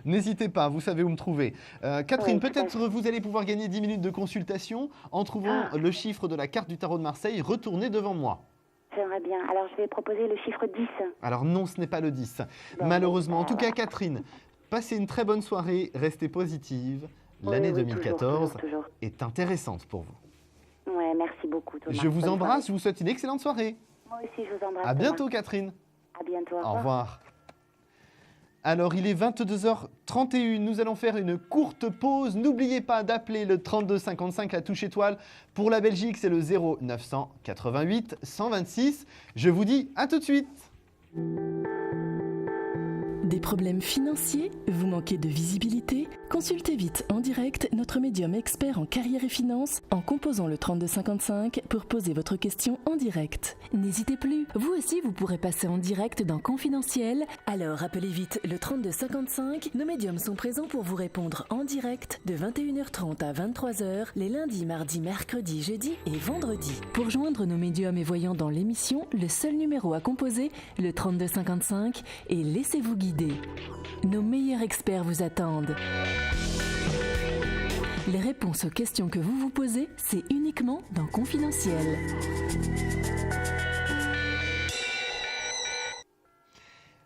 n'hésitez pas, vous savez où me trouver. Catherine, peut-être vous allez pouvoir gagner 10 minutes de consultation en trouvant le chiffre de la carte du tarot de Marseille. Retournez devant moi. J'aimerais bien. Alors, je vais proposer le chiffre 10. Alors non, ce n'est pas le 10. Malheureusement. En tout cas, Catherine, passez une très bonne soirée, restez positive. L'année 2014 toujours. Est intéressante pour vous. Ouais, merci beaucoup, Thomas. Je vous embrasse, je vous souhaite une excellente soirée. Moi aussi, je vous embrasse. À bientôt, Catherine. À bientôt. Au revoir. Alors, il est 22h31. Nous allons faire une courte pause. N'oubliez pas d'appeler le 3255, la touche étoile. Pour la Belgique, c'est le 0988 126. Je vous dis à tout de suite. Des problèmes financiers? Vous manquez de visibilité? Consultez vite en direct notre médium expert en carrière et finances en composant le 3255 pour poser votre question en direct. N'hésitez plus, vous aussi vous pourrez passer en direct dans Confidentiel. Alors appelez vite le 3255. Nos médiums sont présents pour vous répondre en direct de 21h30 à 23h les lundis, mardis, mercredis, jeudis et vendredis. Pour joindre nos médiums et voyants dans l'émission, le seul numéro à composer, le 3255, et laissez-vous guider. Nos meilleurs experts vous attendent. Les réponses aux questions que vous vous posez, c'est uniquement dans Confidentiel.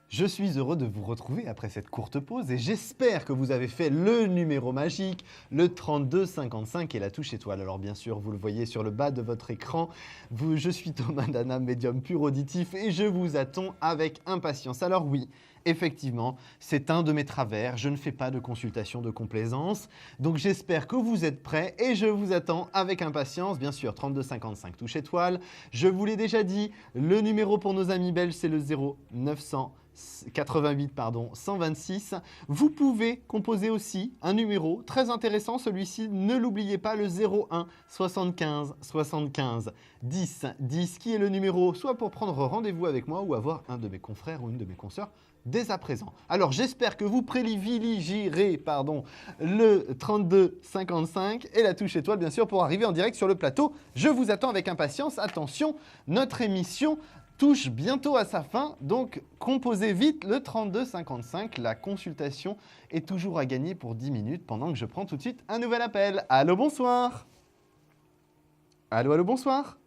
Je suis heureux de vous retrouver après cette courte pause et j'espère que vous avez fait le numéro magique, le 3255 et la touche étoile. Alors bien sûr, vous le voyez sur le bas de votre écran, je suis Thomas Dana, médium pur auditif et je vous attends avec impatience. Alors oui, effectivement, c'est un de mes travers, je ne fais pas de consultation de complaisance, donc j'espère que vous êtes prêts et je vous attends avec impatience. Bien sûr, 3255 touche étoile, je vous l'ai déjà dit, le numéro pour nos amis belges c'est le 0988 126. Vous pouvez composer aussi un numéro très intéressant, celui-ci, ne l'oubliez pas, le 01 75 75 10 10, qui est le numéro soit pour prendre rendez-vous avec moi ou avoir un de mes confrères ou une de mes consoeurs dès à présent. Alors j'espère que vous privilégierez le 3255 et la touche étoile bien sûr pour arriver en direct sur le plateau. Je vous attends avec impatience. Attention, notre émission touche bientôt à sa fin, donc composez vite le 3255. La consultation est toujours à gagner pour 10 minutes pendant que je prends tout de suite un nouvel appel. Allô, bonsoir. Allô, bonsoir.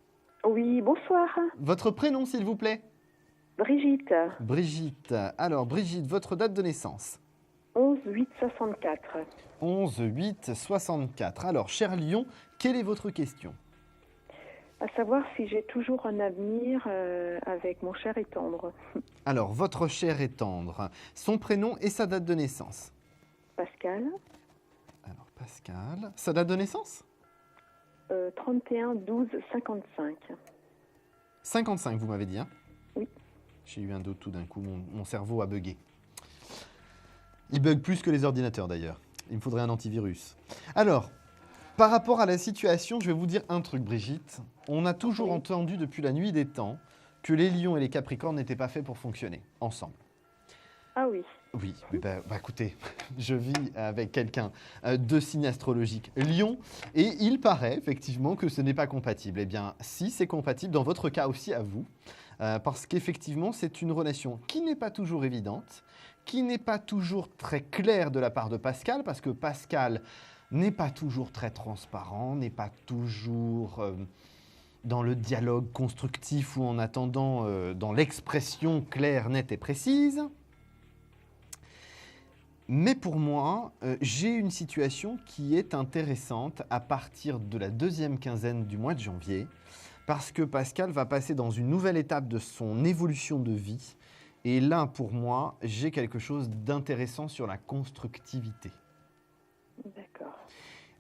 Oui, bonsoir. Votre prénom, s'il vous plaît? Brigitte. Brigitte. Alors, Brigitte, votre date de naissance? 11/8/64. 11/8/64. Alors, cher Lion, quelle est votre question? À savoir si j'ai toujours un avenir avec mon cher et tendre. Alors, votre cher et tendre, son prénom et sa date de naissance? Pascal. Alors, Pascal. Sa date de naissance? 31/12/55. 55, vous m'avez dit, hein? Oui. J'ai eu un doute tout d'un coup, mon cerveau a bugué. Il bug plus que les ordinateurs d'ailleurs. Il me faudrait un antivirus. Alors, par rapport à la situation, je vais vous dire un truc, Brigitte. On a toujours entendu depuis la nuit des temps que les lions et les capricornes n'étaient pas faits pour fonctionner ensemble. Ah oui. Oui, mais écoutez, je vis avec quelqu'un de signe astrologique Lion et il paraît effectivement que ce n'est pas compatible. Eh bien, si c'est compatible, dans votre cas aussi à vous, parce qu'effectivement, c'est une relation qui n'est pas toujours évidente, qui n'est pas toujours très claire de la part de Pascal, parce que Pascal n'est pas toujours très transparent, n'est pas toujours dans le dialogue constructif ou en attendant dans l'expression claire, nette et précise. Mais pour moi, j'ai une situation qui est intéressante à partir de la deuxième quinzaine du mois de janvier, parce que Pascal va passer dans une nouvelle étape de son évolution de vie. Et là, pour moi, j'ai quelque chose d'intéressant sur la constructivité. D'accord.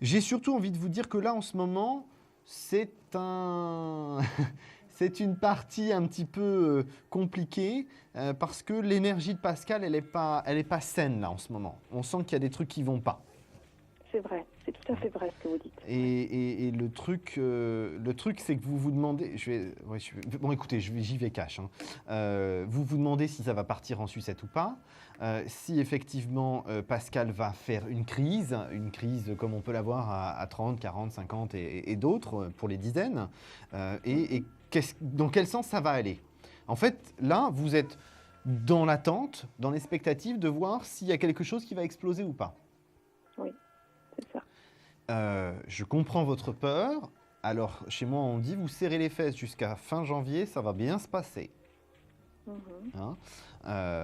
J'ai surtout envie de vous dire que là, en ce moment, c'est une partie un petit peu compliquée parce que l'énergie de Pascal, elle est pas saine là en ce moment. On sent qu'il y a des trucs qui vont pas. C'est vrai, c'est tout à fait vrai ce que vous dites. Et le truc, c'est que vous vous demandez... bon, écoutez, j'y vais cash. Vous vous demandez si ça va partir en sucette ou pas. Si effectivement Pascal va faire une crise comme on peut l'avoir à 30, 40, 50 et d'autres pour les dizaines. Dans quel sens ça va aller? En fait, là, vous êtes dans l'attente, dans l'expectative de voir s'il y a quelque chose qui va exploser ou pas. Oui, c'est ça. Je comprends votre peur. Alors, chez moi, on dit, vous serrez les fesses jusqu'à fin janvier, ça va bien se passer.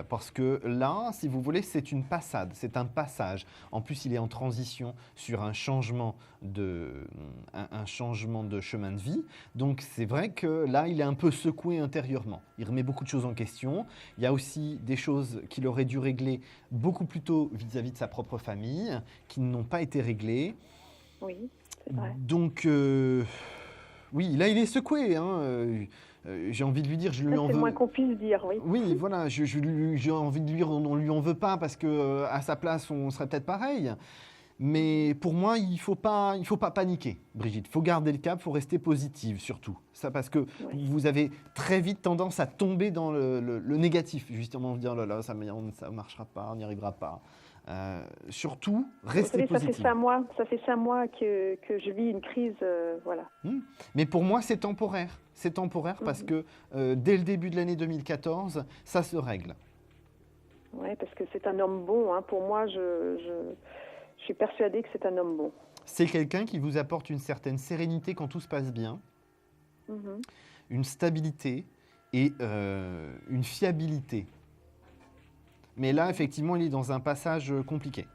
Parce que là, si vous voulez, c'est une passade, c'est un passage. En plus, il est en transition sur un changement de chemin de vie. Donc, c'est vrai que là, il est un peu secoué intérieurement. Il remet beaucoup de choses en question. Il y a aussi des choses qu'il aurait dû régler beaucoup plus tôt vis-à-vis de sa propre famille, qui n'ont pas été réglées. Oui, c'est vrai. Donc, oui, là, il est secoué, j'ai envie de lui dire, je lui en veux. C'est le moins qu'on puisse dire, oui. Oui, voilà, j'ai envie de lui dire, on lui en veut pas parce que à sa place, on serait peut-être pareil. Mais pour moi, il faut pas paniquer, Brigitte. Il faut garder le cap, il faut rester positive surtout. Ça parce que vous avez très vite tendance à tomber dans le négatif, justement, vous dire là, ça marchera pas, on n'y arrivera pas. Surtout, restez positive. Ça fait 5 mois que je vis une crise, voilà. Mais pour moi, c'est temporaire. C'est temporaire parce que dès le début de l'année 2014, ça se règle. Oui, parce que c'est un homme bon. Pour moi, je suis persuadée que c'est un homme bon. C'est quelqu'un qui vous apporte une certaine sérénité quand tout se passe bien, une stabilité et une fiabilité. Mais là, effectivement, il est dans un passage compliqué.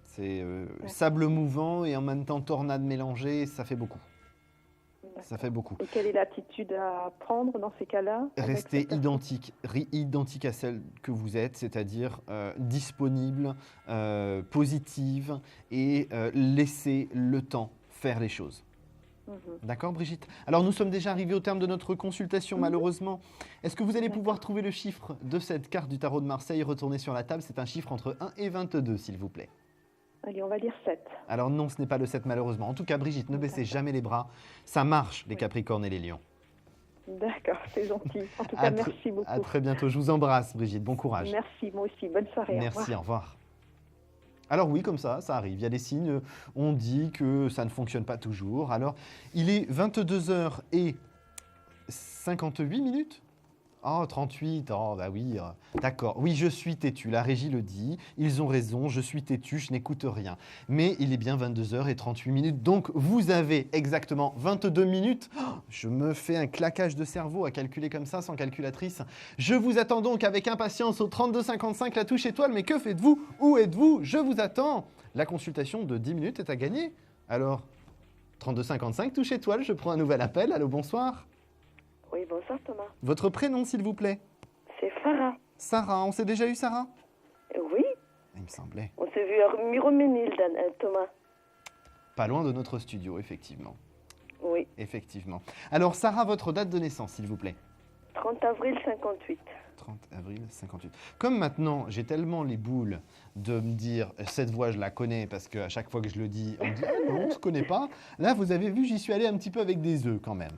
C'est sable mouvant et en même temps tornade mélangée, ça fait beaucoup. Ça fait beaucoup. Et quelle est l'attitude à prendre dans ces cas-là? Restez identique à celle que vous êtes, c'est-à-dire disponible, positive et laissez le temps faire les choses. D'accord, Brigitte? Alors, nous sommes déjà arrivés au terme de notre consultation, malheureusement. Est-ce que vous allez pouvoir trouver le chiffre de cette carte du tarot de Marseille retournée sur la table? C'est un chiffre entre 1 et 22, s'il vous plaît. Allez, on va dire 7. Alors non, ce n'est pas le 7, malheureusement. En tout cas, Brigitte, ne baissez jamais les bras. Ça marche, les Capricornes et les Lions. D'accord, c'est gentil. En tout cas, merci beaucoup. À très bientôt. Je vous embrasse, Brigitte. Bon courage. Merci, moi aussi. Bonne soirée. Merci, au revoir. Alors oui, comme ça arrive. Il y a des signes, on dit que ça ne fonctionne pas toujours. Alors, il est 22h58. Oh, 38, oh bah oui, d'accord. Oui, je suis têtu, la régie le dit. Ils ont raison, je suis têtu, je n'écoute rien. Mais il est bien 22h38, donc vous avez exactement 22 minutes. Oh, je me fais un claquage de cerveau à calculer comme ça, sans calculatrice. Je vous attends donc avec impatience au 3255, la touche étoile. Mais que faites-vous? Où êtes-vous? Je vous attends. La consultation de 10 minutes est à gagner. Alors, 3255, touche étoile, je prends un nouvel appel. Allô, bonsoir. Oui, bonsoir Thomas. Votre prénom, s'il vous plaît? C'est Sarah. Sarah, on s'est déjà eu, Sarah? Oui. Il me semblait. On s'est vu à Miroménil, Thomas. Pas loin de notre studio, effectivement. Oui. Effectivement. Alors, Sarah, votre date de naissance, s'il vous plaît? 30 avril 58. 30 avril 58. Comme maintenant, j'ai tellement les boules de me dire, cette voix, je la connais, parce qu'à chaque fois que je le dis, on me dit, non, on ne se connaît pas. Là, vous avez vu, j'y suis allé un petit peu avec des œufs, quand même.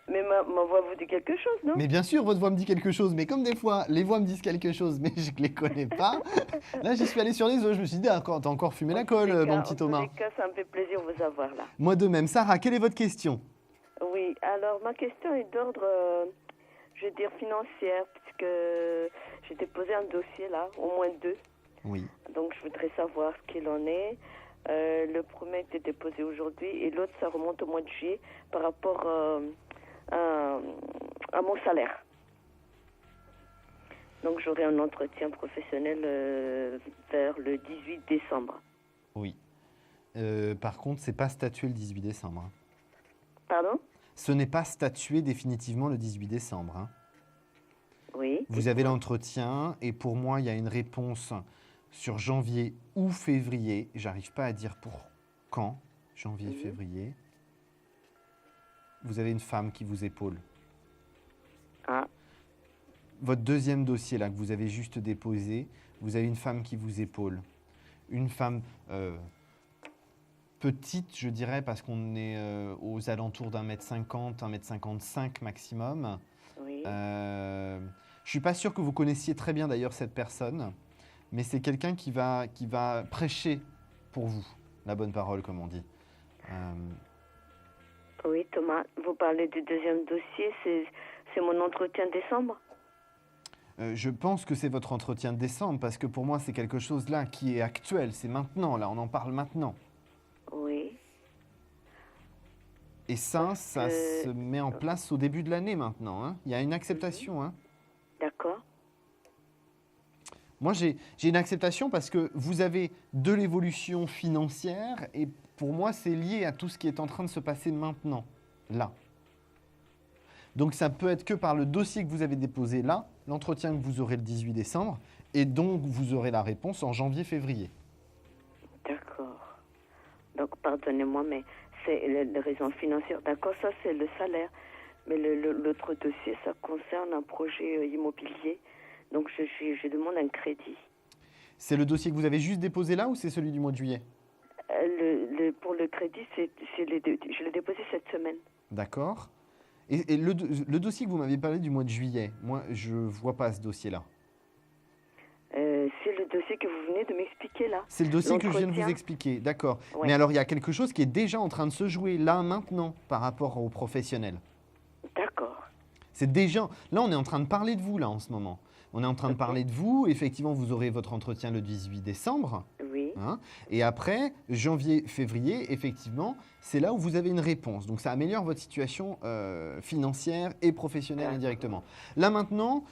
Mais ma voix vous dit quelque chose, non? Mais bien sûr, votre voix me dit quelque chose. Mais comme des fois, les voix me disent quelque chose, mais je ne les connais pas, là, j'y suis allé sur les œufs. Je me suis dit, t'as encore fumé la colle, mon petit Thomas. En tous les cas, ça me fait plaisir de vous avoir là. Moi de même. Sarah, quelle est votre question? Oui, alors ma question est d'ordre, je veux dire, financière, puisque j'ai déposé un dossier là, au moins 2. Oui. Donc, je voudrais savoir ce qu'il en est. Le premier a été déposé aujourd'hui et l'autre, ça remonte au mois de juillet par rapport à mon salaire. Donc j'aurai un entretien professionnel vers le 18 décembre. Oui. Par contre, c'est pas statué le 18 décembre. Hein. Pardon ? Ce n'est pas statué définitivement le 18 décembre. Hein. Oui. Vous avez l'entretien et pour moi, il y a une réponse sur janvier ou février. J'arrive pas à dire pour quand. Janvier, février. Vous avez une femme qui vous épaule. Ah. Votre deuxième dossier là que vous avez juste déposé, vous avez une femme qui vous épaule. Une femme petite, je dirais, parce qu'on est aux alentours d'1m50, 1m55 maximum. Oui. Je ne suis pas sûr que vous connaissiez très bien d'ailleurs cette personne, mais c'est quelqu'un qui va prêcher pour vous, la bonne parole comme on dit. Oui, Thomas, vous parlez du deuxième dossier, c'est mon entretien de décembre ? Je pense que c'est votre entretien de décembre, parce que pour moi, c'est quelque chose là qui est actuel, c'est maintenant, là, on en parle maintenant. Oui. Et ça se met en place au début de l'année maintenant. Hein. Il y a une acceptation. Hein. D'accord. Moi, j'ai une acceptation parce que vous avez de l'évolution financière et pour moi, c'est lié à tout ce qui est en train de se passer maintenant, là. Donc, ça peut être que par le dossier que vous avez déposé là, l'entretien que vous aurez le 18 décembre, et donc vous aurez la réponse en janvier-février. D'accord. Donc, pardonnez-moi, mais c'est les raisons financières. D'accord, ça, c'est le salaire. Mais l'autre dossier, ça concerne un projet immobilier. Donc, je demande un crédit. C'est le dossier que vous avez juste déposé là ou c'est celui du mois de juillet ? Pour le crédit, je l'ai déposé cette semaine. D'accord. Et le dossier que vous m'avez parlé du mois de juillet, moi, je ne vois pas ce dossier-là. C'est le dossier que vous venez de m'expliquer là. C'est le dossier que je viens de vous expliquer, d'accord. Ouais. Mais alors, il y a quelque chose qui est déjà en train de se jouer là, maintenant, par rapport aux professionnels. D'accord. C'est déjà... Là, on est en train de parler de vous, là, en ce moment. On est en train de parler de vous. Effectivement, vous aurez votre entretien le 18 décembre. Oui. Hein, et après, janvier, février, effectivement, c'est là où vous avez une réponse. Donc, ça améliore votre situation financière et professionnelle indirectement. Là, maintenant,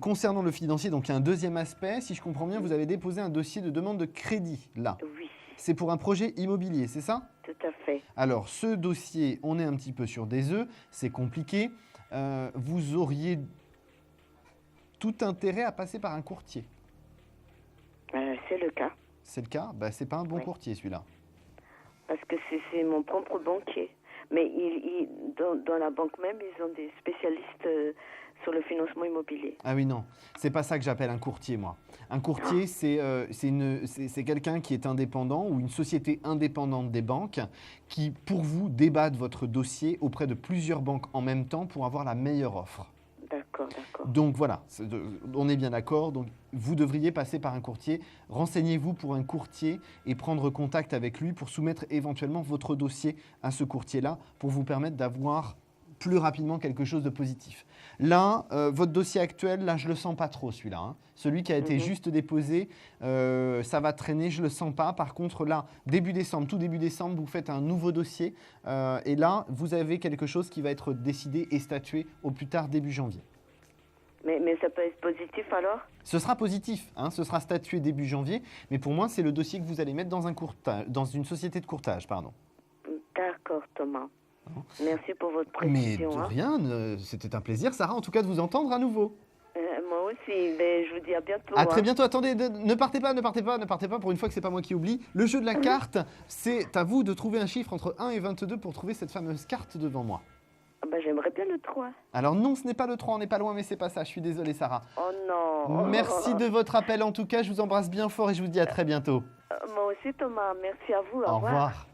concernant le financier, donc il y a un deuxième aspect. Si je comprends bien, vous avez déposé un dossier de demande de crédit, là. Oui. C'est pour un projet immobilier, c'est ça ? Tout à fait. Alors, ce dossier, on est un petit peu sur des œufs. C'est compliqué. Vous auriez tout intérêt à passer par un courtier. C'est le cas. C'est le cas ? Ben, c'est pas un bon courtier, celui-là. Parce que c'est mon propre banquier. Mais dans la banque même, ils ont des spécialistes sur le financement immobilier. Ah oui, non. C'est pas ça que j'appelle un courtier, moi. Un courtier, c'est quelqu'un qui est indépendant ou une société indépendante des banques qui, pour vous, débat de votre dossier auprès de plusieurs banques en même temps pour avoir la meilleure offre. D'accord, d'accord. Donc voilà, on est bien d'accord. Donc vous devriez passer par un courtier. Renseignez-vous pour un courtier et prendre contact avec lui pour soumettre éventuellement votre dossier à ce courtier-là pour vous permettre d'avoir plus rapidement quelque chose de positif. Là, votre dossier actuel, là, je ne le sens pas trop, celui-là. Hein. Celui qui a été juste déposé, ça va traîner, je ne le sens pas. Par contre, là, tout début décembre, vous faites un nouveau dossier. Et là, vous avez quelque chose qui va être décidé et statué au plus tard début janvier. Mais ça peut être positif alors ? Ce sera positif, hein, ce sera statué début janvier. Mais pour moi, c'est le dossier que vous allez mettre dans une société de courtage, pardon. D'accord, Thomas. Merci pour votre précision. Mais de rien, c'était un plaisir, Sarah, en tout cas, de vous entendre à nouveau. Moi aussi, mais je vous dis à bientôt. À très bientôt. Attendez, ne partez pas, pour une fois que c'est pas moi qui oublie. Le jeu de la carte, c'est à vous de trouver un chiffre entre 1 et 22 pour trouver cette fameuse carte devant moi. J'aimerais bien le 3. Alors non, ce n'est pas le 3, on n'est pas loin, mais c'est pas ça. Je suis désolé, Sarah. Oh non. Merci de votre appel en tout cas, je vous embrasse bien fort et je vous dis à très bientôt. Moi aussi, Thomas, merci à vous. Au revoir.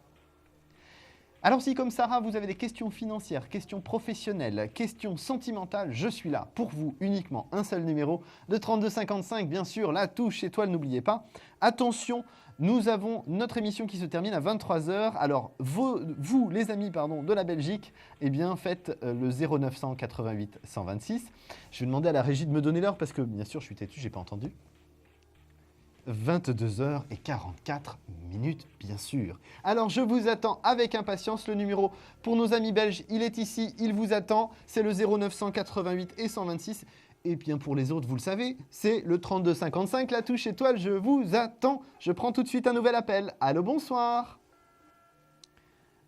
Alors si comme Sarah, vous avez des questions financières, questions professionnelles, questions sentimentales, je suis là pour vous uniquement. Un seul numéro de 3255, bien sûr, la touche étoile, n'oubliez pas. Attention, nous avons notre émission qui se termine à 23h. Alors vous les amis de la Belgique, eh bien faites le 0900 88 126. Je vais demander à la régie de me donner l'heure parce que bien sûr je suis têtu, j'ai pas entendu. 22h44, bien sûr. Alors, je vous attends avec impatience. Le numéro pour nos amis belges, il est ici, il vous attend. C'est le 0988 et 126. Et bien, pour les autres, vous le savez, c'est le 3255, la touche étoile. Je vous attends. Je prends tout de suite un nouvel appel. Allô, bonsoir.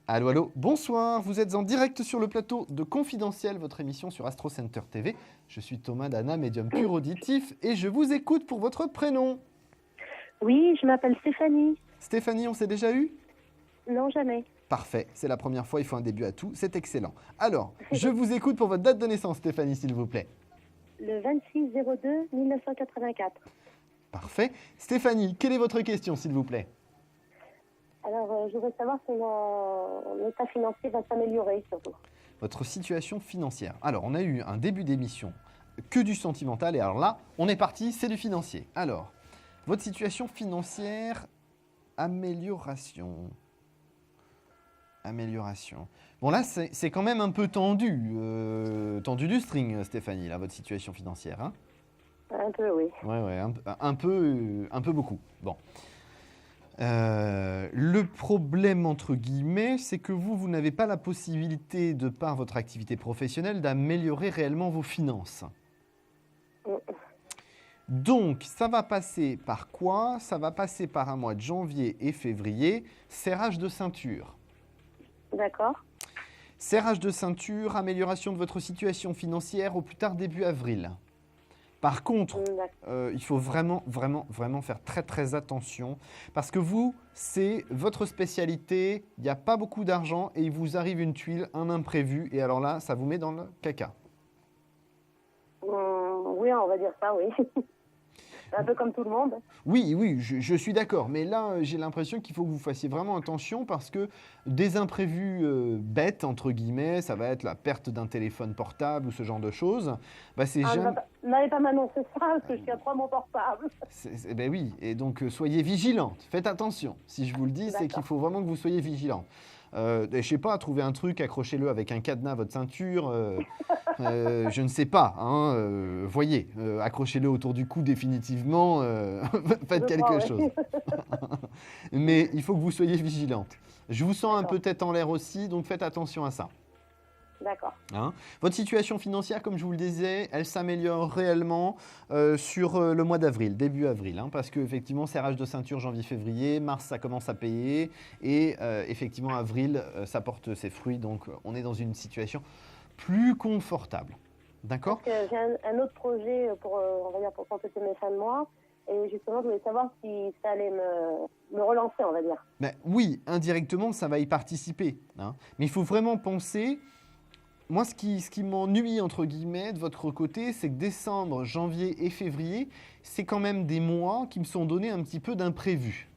Allô, bonsoir. Vous êtes en direct sur le plateau de Confidentiel, votre émission sur Astro Center TV. Je suis Thomas Dana, médium pur auditif, et je vous écoute pour votre prénom. Oui, je m'appelle Stéphanie. Stéphanie, on s'est déjà eu? Non, jamais. Parfait, c'est la première fois, il faut un début à tout, c'est excellent. Alors, je vous écoute pour votre date de naissance, Stéphanie, s'il vous plaît. Le 26/02/1984. Parfait. Stéphanie, quelle est votre question, s'il vous plaît? Alors, je voudrais savoir si mon état financier va s'améliorer, surtout. Votre situation financière. Alors, on a eu un début d'émission que du sentimental, et alors là, on est parti, c'est du financier. Alors, votre situation financière, amélioration. Bon, là, c'est quand même un peu tendu. Tendu du string, Stéphanie, là, votre situation financière. Hein? Un peu, oui. Ouais, un peu beaucoup. Bon. Le problème, entre guillemets, c'est que vous n'avez pas la possibilité, de par votre activité professionnelle, d'améliorer réellement vos finances. Donc, ça va passer par quoi? Ça va passer par un mois de janvier et février, serrage de ceinture. D'accord. Serrage de ceinture, amélioration de votre situation financière au plus tard début avril. Par contre, il faut vraiment faire très très attention parce que vous, c'est votre spécialité, il n'y a pas beaucoup d'argent et il vous arrive une tuile, un imprévu et alors là, ça vous met dans le caca. Oui, on va dire ça, oui. Un peu comme tout le monde. Oui, je suis d'accord. Mais là, j'ai l'impression qu'il faut que vous fassiez vraiment attention parce que des imprévus bêtes, entre guillemets, ça va être la perte d'un téléphone portable ou ce genre de choses. Bah, n'allez pas m'annoncer ça parce que je tiens trop mon portable. Ben oui, et donc soyez vigilante. Faites attention. Si je vous le dis, c'est qu'il faut vraiment que vous soyez vigilante. Je sais pas, trouvez un truc, accrochez-le avec un cadenas à votre ceinture. Je ne sais pas. Voyez, accrochez-le autour du cou définitivement. Faites quelque chose. Mais il faut que vous soyez vigilante. Je vous sens un peu tête en l'air aussi, donc faites attention à ça. D'accord. Votre situation financière, comme je vous le disais, elle s'améliore réellement sur le mois d'avril, début avril, parce qu'effectivement, serrage de ceinture janvier-février, mars, ça commence à payer, et effectivement, avril, ça porte ses fruits, donc on est dans une situation plus confortable. D'accord? J'ai un autre projet pour compléter mes fins de mois, et justement, je voulais savoir si ça allait me relancer, on va dire. Oui, indirectement, ça va y participer. Mais il faut vraiment penser... Moi, ce qui m'ennuie, entre guillemets, de votre côté, c'est que décembre, janvier et février, c'est quand même des mois qui me sont donnés un petit peu d'imprévus.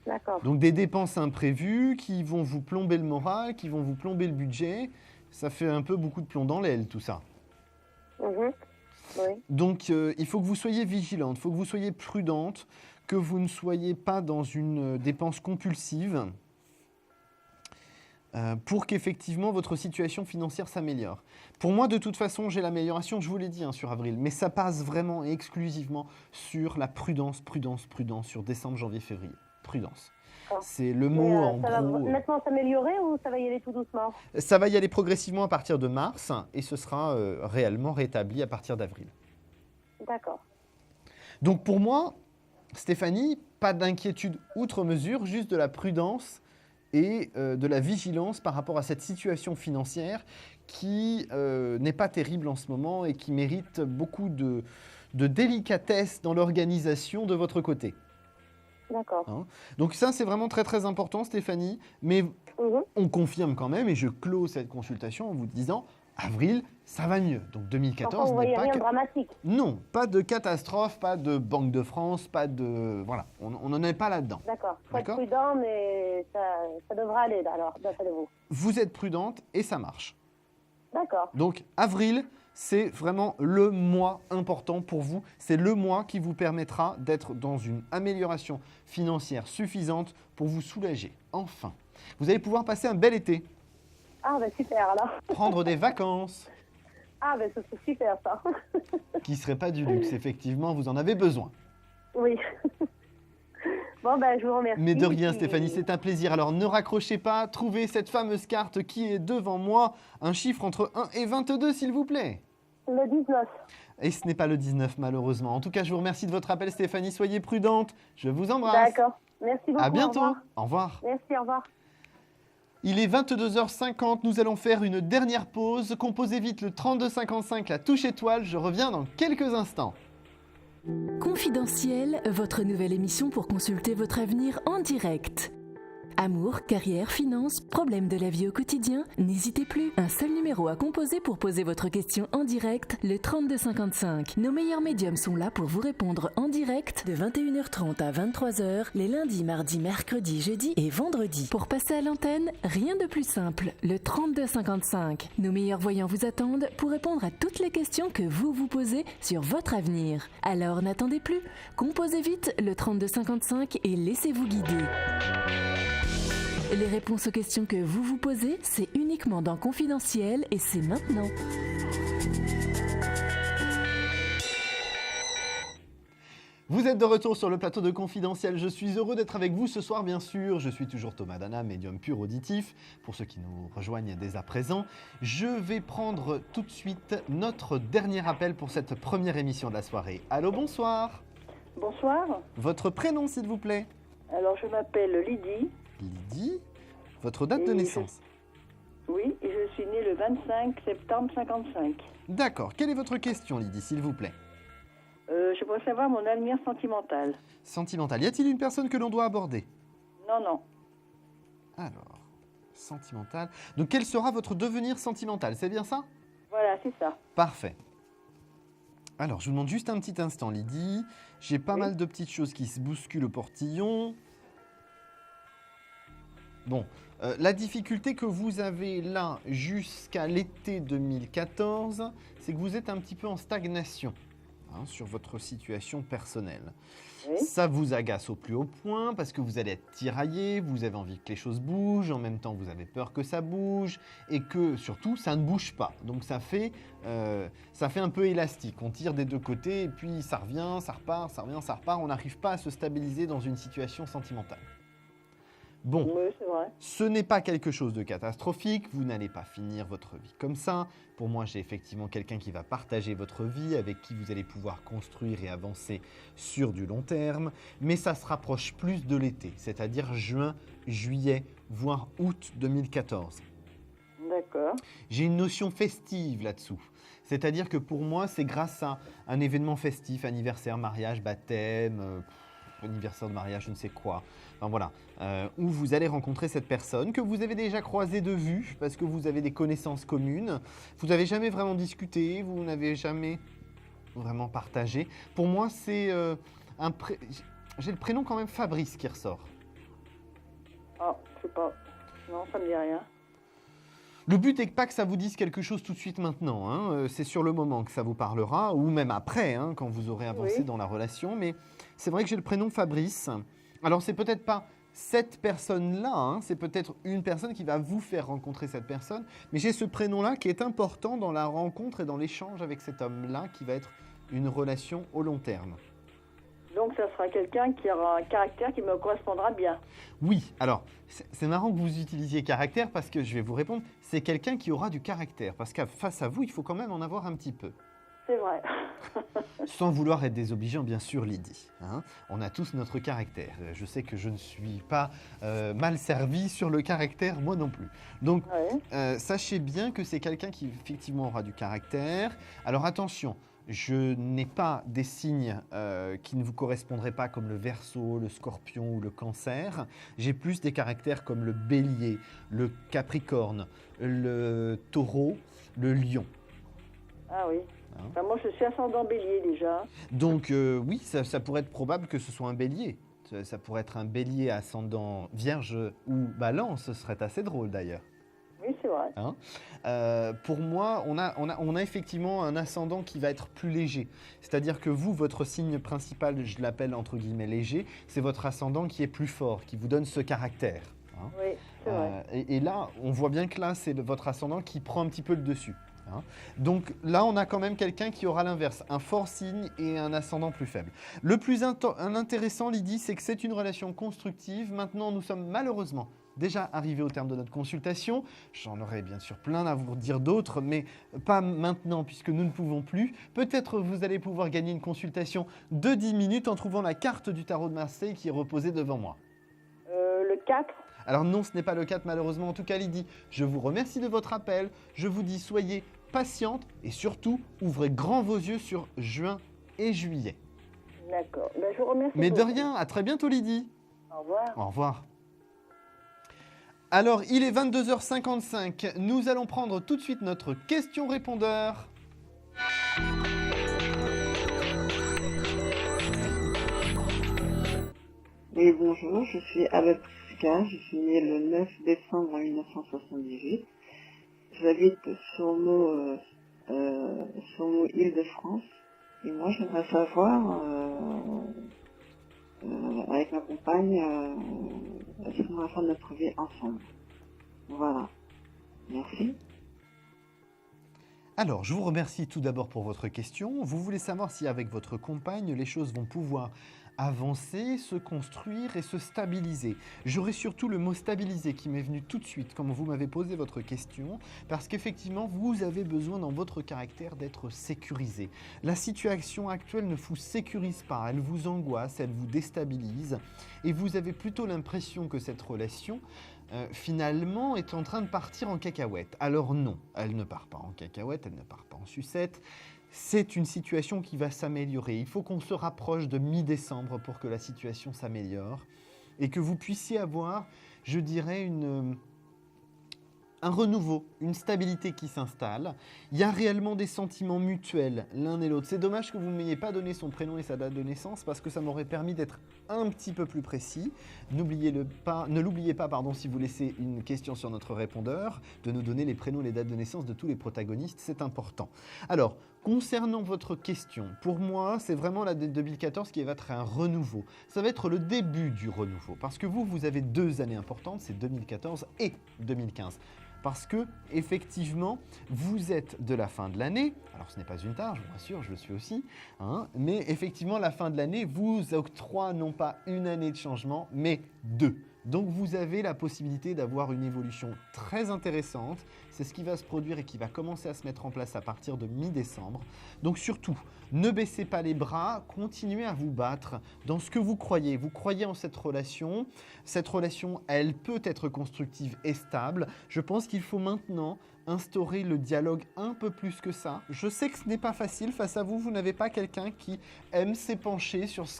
D'accord. Donc, des dépenses imprévues qui vont vous plomber le moral, qui vont vous plomber le budget. Ça fait un peu beaucoup de plomb dans l'aile, tout ça. Oui. Donc, il faut que vous soyez vigilante, il faut que vous soyez prudente, que vous ne soyez pas dans une dépense compulsive. Pour qu'effectivement votre situation financière s'améliore. Pour moi, de toute façon, j'ai l'amélioration, je vous l'ai dit, sur avril, mais ça passe vraiment et exclusivement sur la prudence sur décembre, janvier, février. Prudence. C'est le mot en ça gros. Ça va nettement s'améliorer ou ça va y aller tout doucement? Ça va y aller progressivement à partir de mars et ce sera réellement rétabli à partir d'avril. D'accord. Donc pour moi, Stéphanie, pas d'inquiétude outre mesure, juste de la prudence et de la vigilance par rapport à cette situation financière qui n'est pas terrible en ce moment et qui mérite beaucoup de délicatesse dans l'organisation de votre côté. D'accord. Donc ça, c'est vraiment très très important, Stéphanie, mais on confirme quand même, et je clôt cette consultation en vous disant, avril, ça va mieux. Donc 2014 n'est pas... rien de dramatique. Non, pas de catastrophe, pas de Banque de France, pas de... Voilà, on n'en est pas là-dedans. D'accord, faut être prudent, mais ça devrait aller, alors, d'après vous. Vous êtes prudente et ça marche. D'accord. Donc avril, c'est vraiment le mois important pour vous. C'est le mois qui vous permettra d'être dans une amélioration financière suffisante pour vous soulager. Enfin, vous allez pouvoir passer un bel été. Ah, super alors. Prendre des vacances. Ah, c'est super ça. Qui ne serait pas du luxe, effectivement, vous en avez besoin. Oui. Bon, ben, je vous remercie. Mais de rien, Stéphanie, c'est un plaisir. Alors, ne raccrochez pas. Trouvez cette fameuse carte qui est devant moi. Un chiffre entre 1 et 22, s'il vous plaît. Le 19. Et ce n'est pas le 19, malheureusement. En tout cas, je vous remercie de votre appel, Stéphanie. Soyez prudente. Je vous embrasse. D'accord. Merci beaucoup. À bientôt. Au revoir. Au revoir. Merci, au revoir. Il est 22h50. Nous allons faire une dernière pause. Composez vite le 3255, la touche étoile. Je reviens dans quelques instants. Confidentiel, votre nouvelle émission pour consulter votre avenir en direct. Amour, carrière, finances, problèmes de la vie au quotidien, n'hésitez plus. Un seul numéro à composer pour poser votre question en direct, le 3255. Nos meilleurs médiums sont là pour vous répondre en direct de 21h30 à 23h, les lundis, mardis, mercredis, jeudis et vendredis. Pour passer à l'antenne, rien de plus simple, le 3255. Nos meilleurs voyants vous attendent pour répondre à toutes les questions que vous vous posez sur votre avenir. Alors n'attendez plus, composez vite le 3255 et laissez-vous guider. Les réponses aux questions que vous vous posez, c'est uniquement dans Confidentiel et c'est maintenant. Vous êtes de retour sur le plateau de Confidentiel. Je suis heureux d'être avec vous ce soir, bien sûr. Je suis toujours Thomas Dana, médium pur auditif. Pour ceux qui nous rejoignent dès à présent, je vais prendre tout de suite notre dernier appel pour cette première émission de la soirée. Allô, bonsoir. Bonsoir. Votre prénom, s'il vous plaît? Alors, je m'appelle Lydie. Lydie, votre date de naissance? Oui, et je suis née le 25 septembre 55. D'accord. Quelle est votre question, Lydie, s'il vous plaît? Je voudrais savoir mon avenir sentimental. Sentimental. Y a-t-il une personne que l'on doit aborder? Non, non. Alors, sentimental. Donc, quel sera votre devenir sentimental? C'est bien ça? Voilà, c'est ça. Parfait. Alors, je vous demande juste un petit instant, Lydie. J'ai pas mal de petites choses qui se bousculent au portillon. Bon, la difficulté que vous avez là jusqu'à l'été 2014, c'est que vous êtes un petit peu en stagnation sur votre situation personnelle. Oui. Ça vous agace au plus haut point parce que vous allez être tiraillé, vous avez envie que les choses bougent, en même temps vous avez peur que ça bouge et que surtout ça ne bouge pas. Donc ça fait un peu élastique, on tire des deux côtés et puis ça revient, ça repart, ça revient, ça repart, on n'arrive pas à se stabiliser dans une situation sentimentale. Bon, oui, c'est vrai. Ce n'est pas quelque chose de catastrophique, vous n'allez pas finir votre vie comme ça. Pour moi, j'ai effectivement quelqu'un qui va partager votre vie, avec qui vous allez pouvoir construire et avancer sur du long terme. Mais ça se rapproche plus de l'été, c'est-à-dire juin, juillet, voire août 2014. D'accord. J'ai une notion festive là-dessous. C'est-à-dire que pour moi, c'est grâce à un événement festif, anniversaire, mariage, baptême, anniversaire de mariage, je ne sais quoi. Enfin voilà, où vous allez rencontrer cette personne que vous avez déjà croisée de vue parce que vous avez des connaissances communes. Vous n'avez jamais vraiment discuté, vous n'avez jamais vraiment partagé. Pour moi, c'est j'ai le prénom quand même Fabrice qui ressort. Ah, je sais pas. Non, ça me dit rien. Le but n'est pas que ça vous dise quelque chose tout de suite maintenant. Hein. C'est sur le moment que ça vous parlera, ou même après, quand vous aurez avancé dans la relation. Mais c'est vrai que j'ai le prénom Fabrice. Alors, c'est peut-être pas cette personne-là, c'est peut-être une personne qui va vous faire rencontrer cette personne. Mais j'ai ce prénom-là qui est important dans la rencontre et dans l'échange avec cet homme-là, qui va être une relation au long terme. Donc, ça sera quelqu'un qui aura un caractère qui me correspondra bien. Oui, alors, c'est marrant que vous utilisiez caractère parce que je vais vous répondre, c'est quelqu'un qui aura du caractère. Parce qu'à face à vous, il faut quand même en avoir un petit peu. C'est vrai. Sans vouloir être désobligeant, bien sûr, Lydie. On a tous notre caractère. Je sais que je ne suis pas mal servi sur le caractère, moi non plus. Donc, sachez bien que c'est quelqu'un qui, effectivement, aura du caractère. Alors, attention. Je n'ai pas des signes qui ne vous correspondraient pas comme le Verseau, le Scorpion ou le Cancer. J'ai plus des caractères comme le Bélier, le Capricorne, le Taureau, le Lion. Ah oui. Enfin, moi, je suis ascendant Bélier déjà. Donc oui, ça pourrait être probable que ce soit un Bélier. Ça pourrait être un Bélier ascendant Vierge ou Balance. Ce serait assez drôle d'ailleurs. Oui, c'est vrai. Pour moi, on a effectivement un ascendant qui va être plus léger. C'est-à-dire que vous, votre signe principal, je l'appelle entre guillemets léger, c'est votre ascendant qui est plus fort, qui vous donne ce caractère. Oui, c'est vrai. Et là, on voit bien que là, c'est votre ascendant qui prend un petit peu le dessus. Hein. Donc là, on a quand même quelqu'un qui aura l'inverse, un fort signe et un ascendant plus faible. Le plus intéressant, Lydie, c'est que c'est une relation constructive. Maintenant, nous sommes malheureusement déjà arrivés au terme de notre consultation. J'en aurais bien sûr plein à vous dire d'autres, mais pas maintenant puisque nous ne pouvons plus. Peut-être vous allez pouvoir gagner une consultation de 10 minutes en trouvant la carte du tarot de Marseille qui est reposée devant moi. Le 4. Alors non, ce n'est pas le 4 malheureusement. En tout cas, Lydie, je vous remercie de votre appel. Je vous dis soyez patiente et surtout ouvrez grand vos yeux sur juin et juillet. D'accord. Ben, je vous remercie. Mais de rien, à très bientôt Lydie. Au revoir. Au revoir. Alors, il est 22h55. Nous allons prendre tout de suite notre question-répondeur. Oui, bonjour, je suis Abel Prisca, je suis née le 9 décembre 1978. J'habite Sourmeaux, Île-de-France. Et moi, j'aimerais savoir, avec ma compagne, ce qu'on va faire de notre vie ensemble. Voilà. Merci. Alors, je vous remercie tout d'abord pour votre question. Vous voulez savoir si avec votre compagne, les choses vont pouvoir avancer, se construire et se stabiliser. J'aurais surtout le mot stabiliser qui m'est venu tout de suite quand vous m'avez posé votre question, parce qu'effectivement, vous avez besoin dans votre caractère d'être sécurisé. La situation actuelle ne vous sécurise pas, elle vous angoisse, elle vous déstabilise, et vous avez plutôt l'impression que cette relation finalement est en train de partir en cacahuète. Alors non, elle ne part pas en cacahuète, elle ne part pas en sucette. C'est une situation qui va s'améliorer. Il faut qu'on se rapproche de mi-décembre pour que la situation s'améliore et que vous puissiez avoir, je dirais, un renouveau, une stabilité qui s'installe. Il y a réellement des sentiments mutuels l'un et l'autre. C'est dommage que vous ne m'ayez pas donné son prénom et sa date de naissance parce que ça m'aurait permis d'être un petit peu plus précis. Ne l'oubliez pas, si vous laissez une question sur notre répondeur, de nous donner les prénoms et les dates de naissance de tous les protagonistes, c'est important. Alors, concernant votre question, pour moi, c'est vraiment la date 2014 qui va être un renouveau. Ça va être le début du renouveau parce que vous avez 2 années importantes, c'est 2014 et 2015. Parce que, effectivement, vous êtes de la fin de l'année, alors ce n'est pas une tare, je vous rassure, je le suis aussi, hein, mais effectivement, la fin de l'année vous octroie non pas une année de changement, mais 2. Donc vous avez la possibilité d'avoir une évolution très intéressante. C'est ce qui va se produire et qui va commencer à se mettre en place à partir de mi-décembre. Donc surtout, ne baissez pas les bras, continuez à vous battre dans ce que vous croyez. Vous croyez en cette relation. Cette relation, elle peut être constructive et stable. Je pense qu'il faut maintenant instaurer le dialogue un peu plus que ça. Je sais que ce n'est pas facile. Face à vous, vous n'avez pas quelqu'un qui aime s'épancher sur ce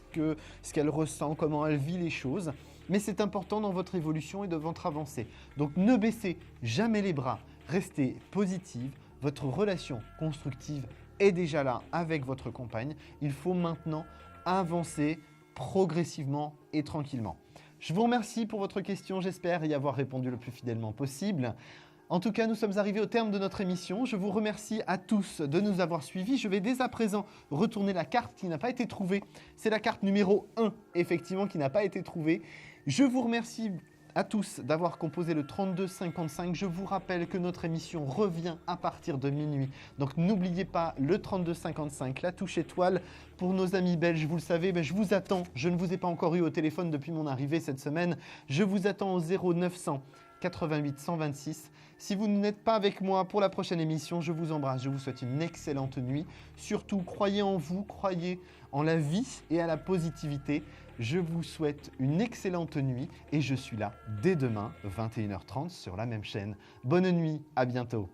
qu'elle ressent, comment elle vit les choses. Mais c'est important dans votre évolution et de votre avancée. Donc ne baissez jamais les bras, restez positive. Votre relation constructive est déjà là avec votre compagne. Il faut maintenant avancer progressivement et tranquillement. Je vous remercie pour votre question, j'espère y avoir répondu le plus fidèlement possible. En tout cas, nous sommes arrivés au terme de notre émission. Je vous remercie à tous de nous avoir suivis. Je vais dès à présent retourner la carte qui n'a pas été trouvée. C'est la carte numéro 1, effectivement, qui n'a pas été trouvée. Je vous remercie à tous d'avoir composé le 3255. Je vous rappelle que notre émission revient à partir de minuit. Donc n'oubliez pas le 3255, la touche étoile. Pour nos amis belges, vous le savez, je vous attends. Je ne vous ai pas encore eu au téléphone depuis mon arrivée cette semaine. Je vous attends au 0900 88 126. Si vous n'êtes pas avec moi pour la prochaine émission, je vous embrasse. Je vous souhaite une excellente nuit. Surtout, croyez en vous, croyez en la vie et à la positivité. Je vous souhaite une excellente nuit et je suis là dès demain, 21h30 sur la même chaîne. Bonne nuit, à bientôt.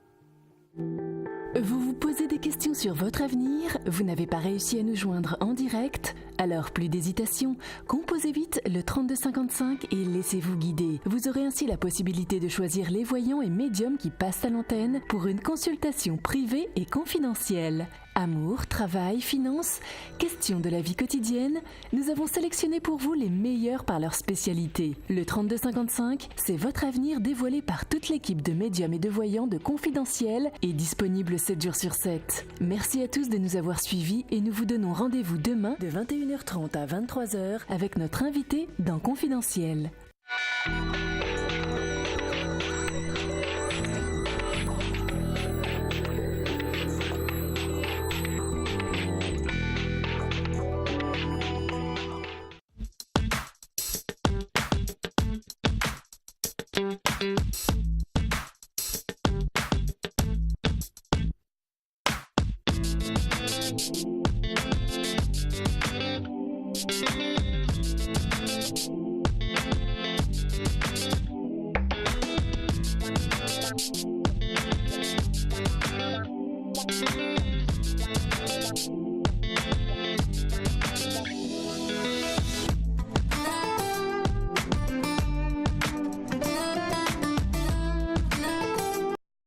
Vous vous posez des questions sur votre avenir? Vous n'avez pas réussi à nous joindre en direct? Alors plus d'hésitation, composez vite le 3255 et laissez-vous guider. Vous aurez ainsi la possibilité de choisir les voyants et médiums qui passent à l'antenne pour une consultation privée et confidentielle. Amour, travail, finances, questions de la vie quotidienne, nous avons sélectionné pour vous les meilleurs par leur spécialité. Le 3255, c'est votre avenir dévoilé par toute l'équipe de médiums et de voyants de Confidentiel et disponible 7 jours sur 7. Merci à tous de nous avoir suivis et nous vous donnons rendez-vous demain de 21h30 à 23h avec notre invité dans Confidentiel.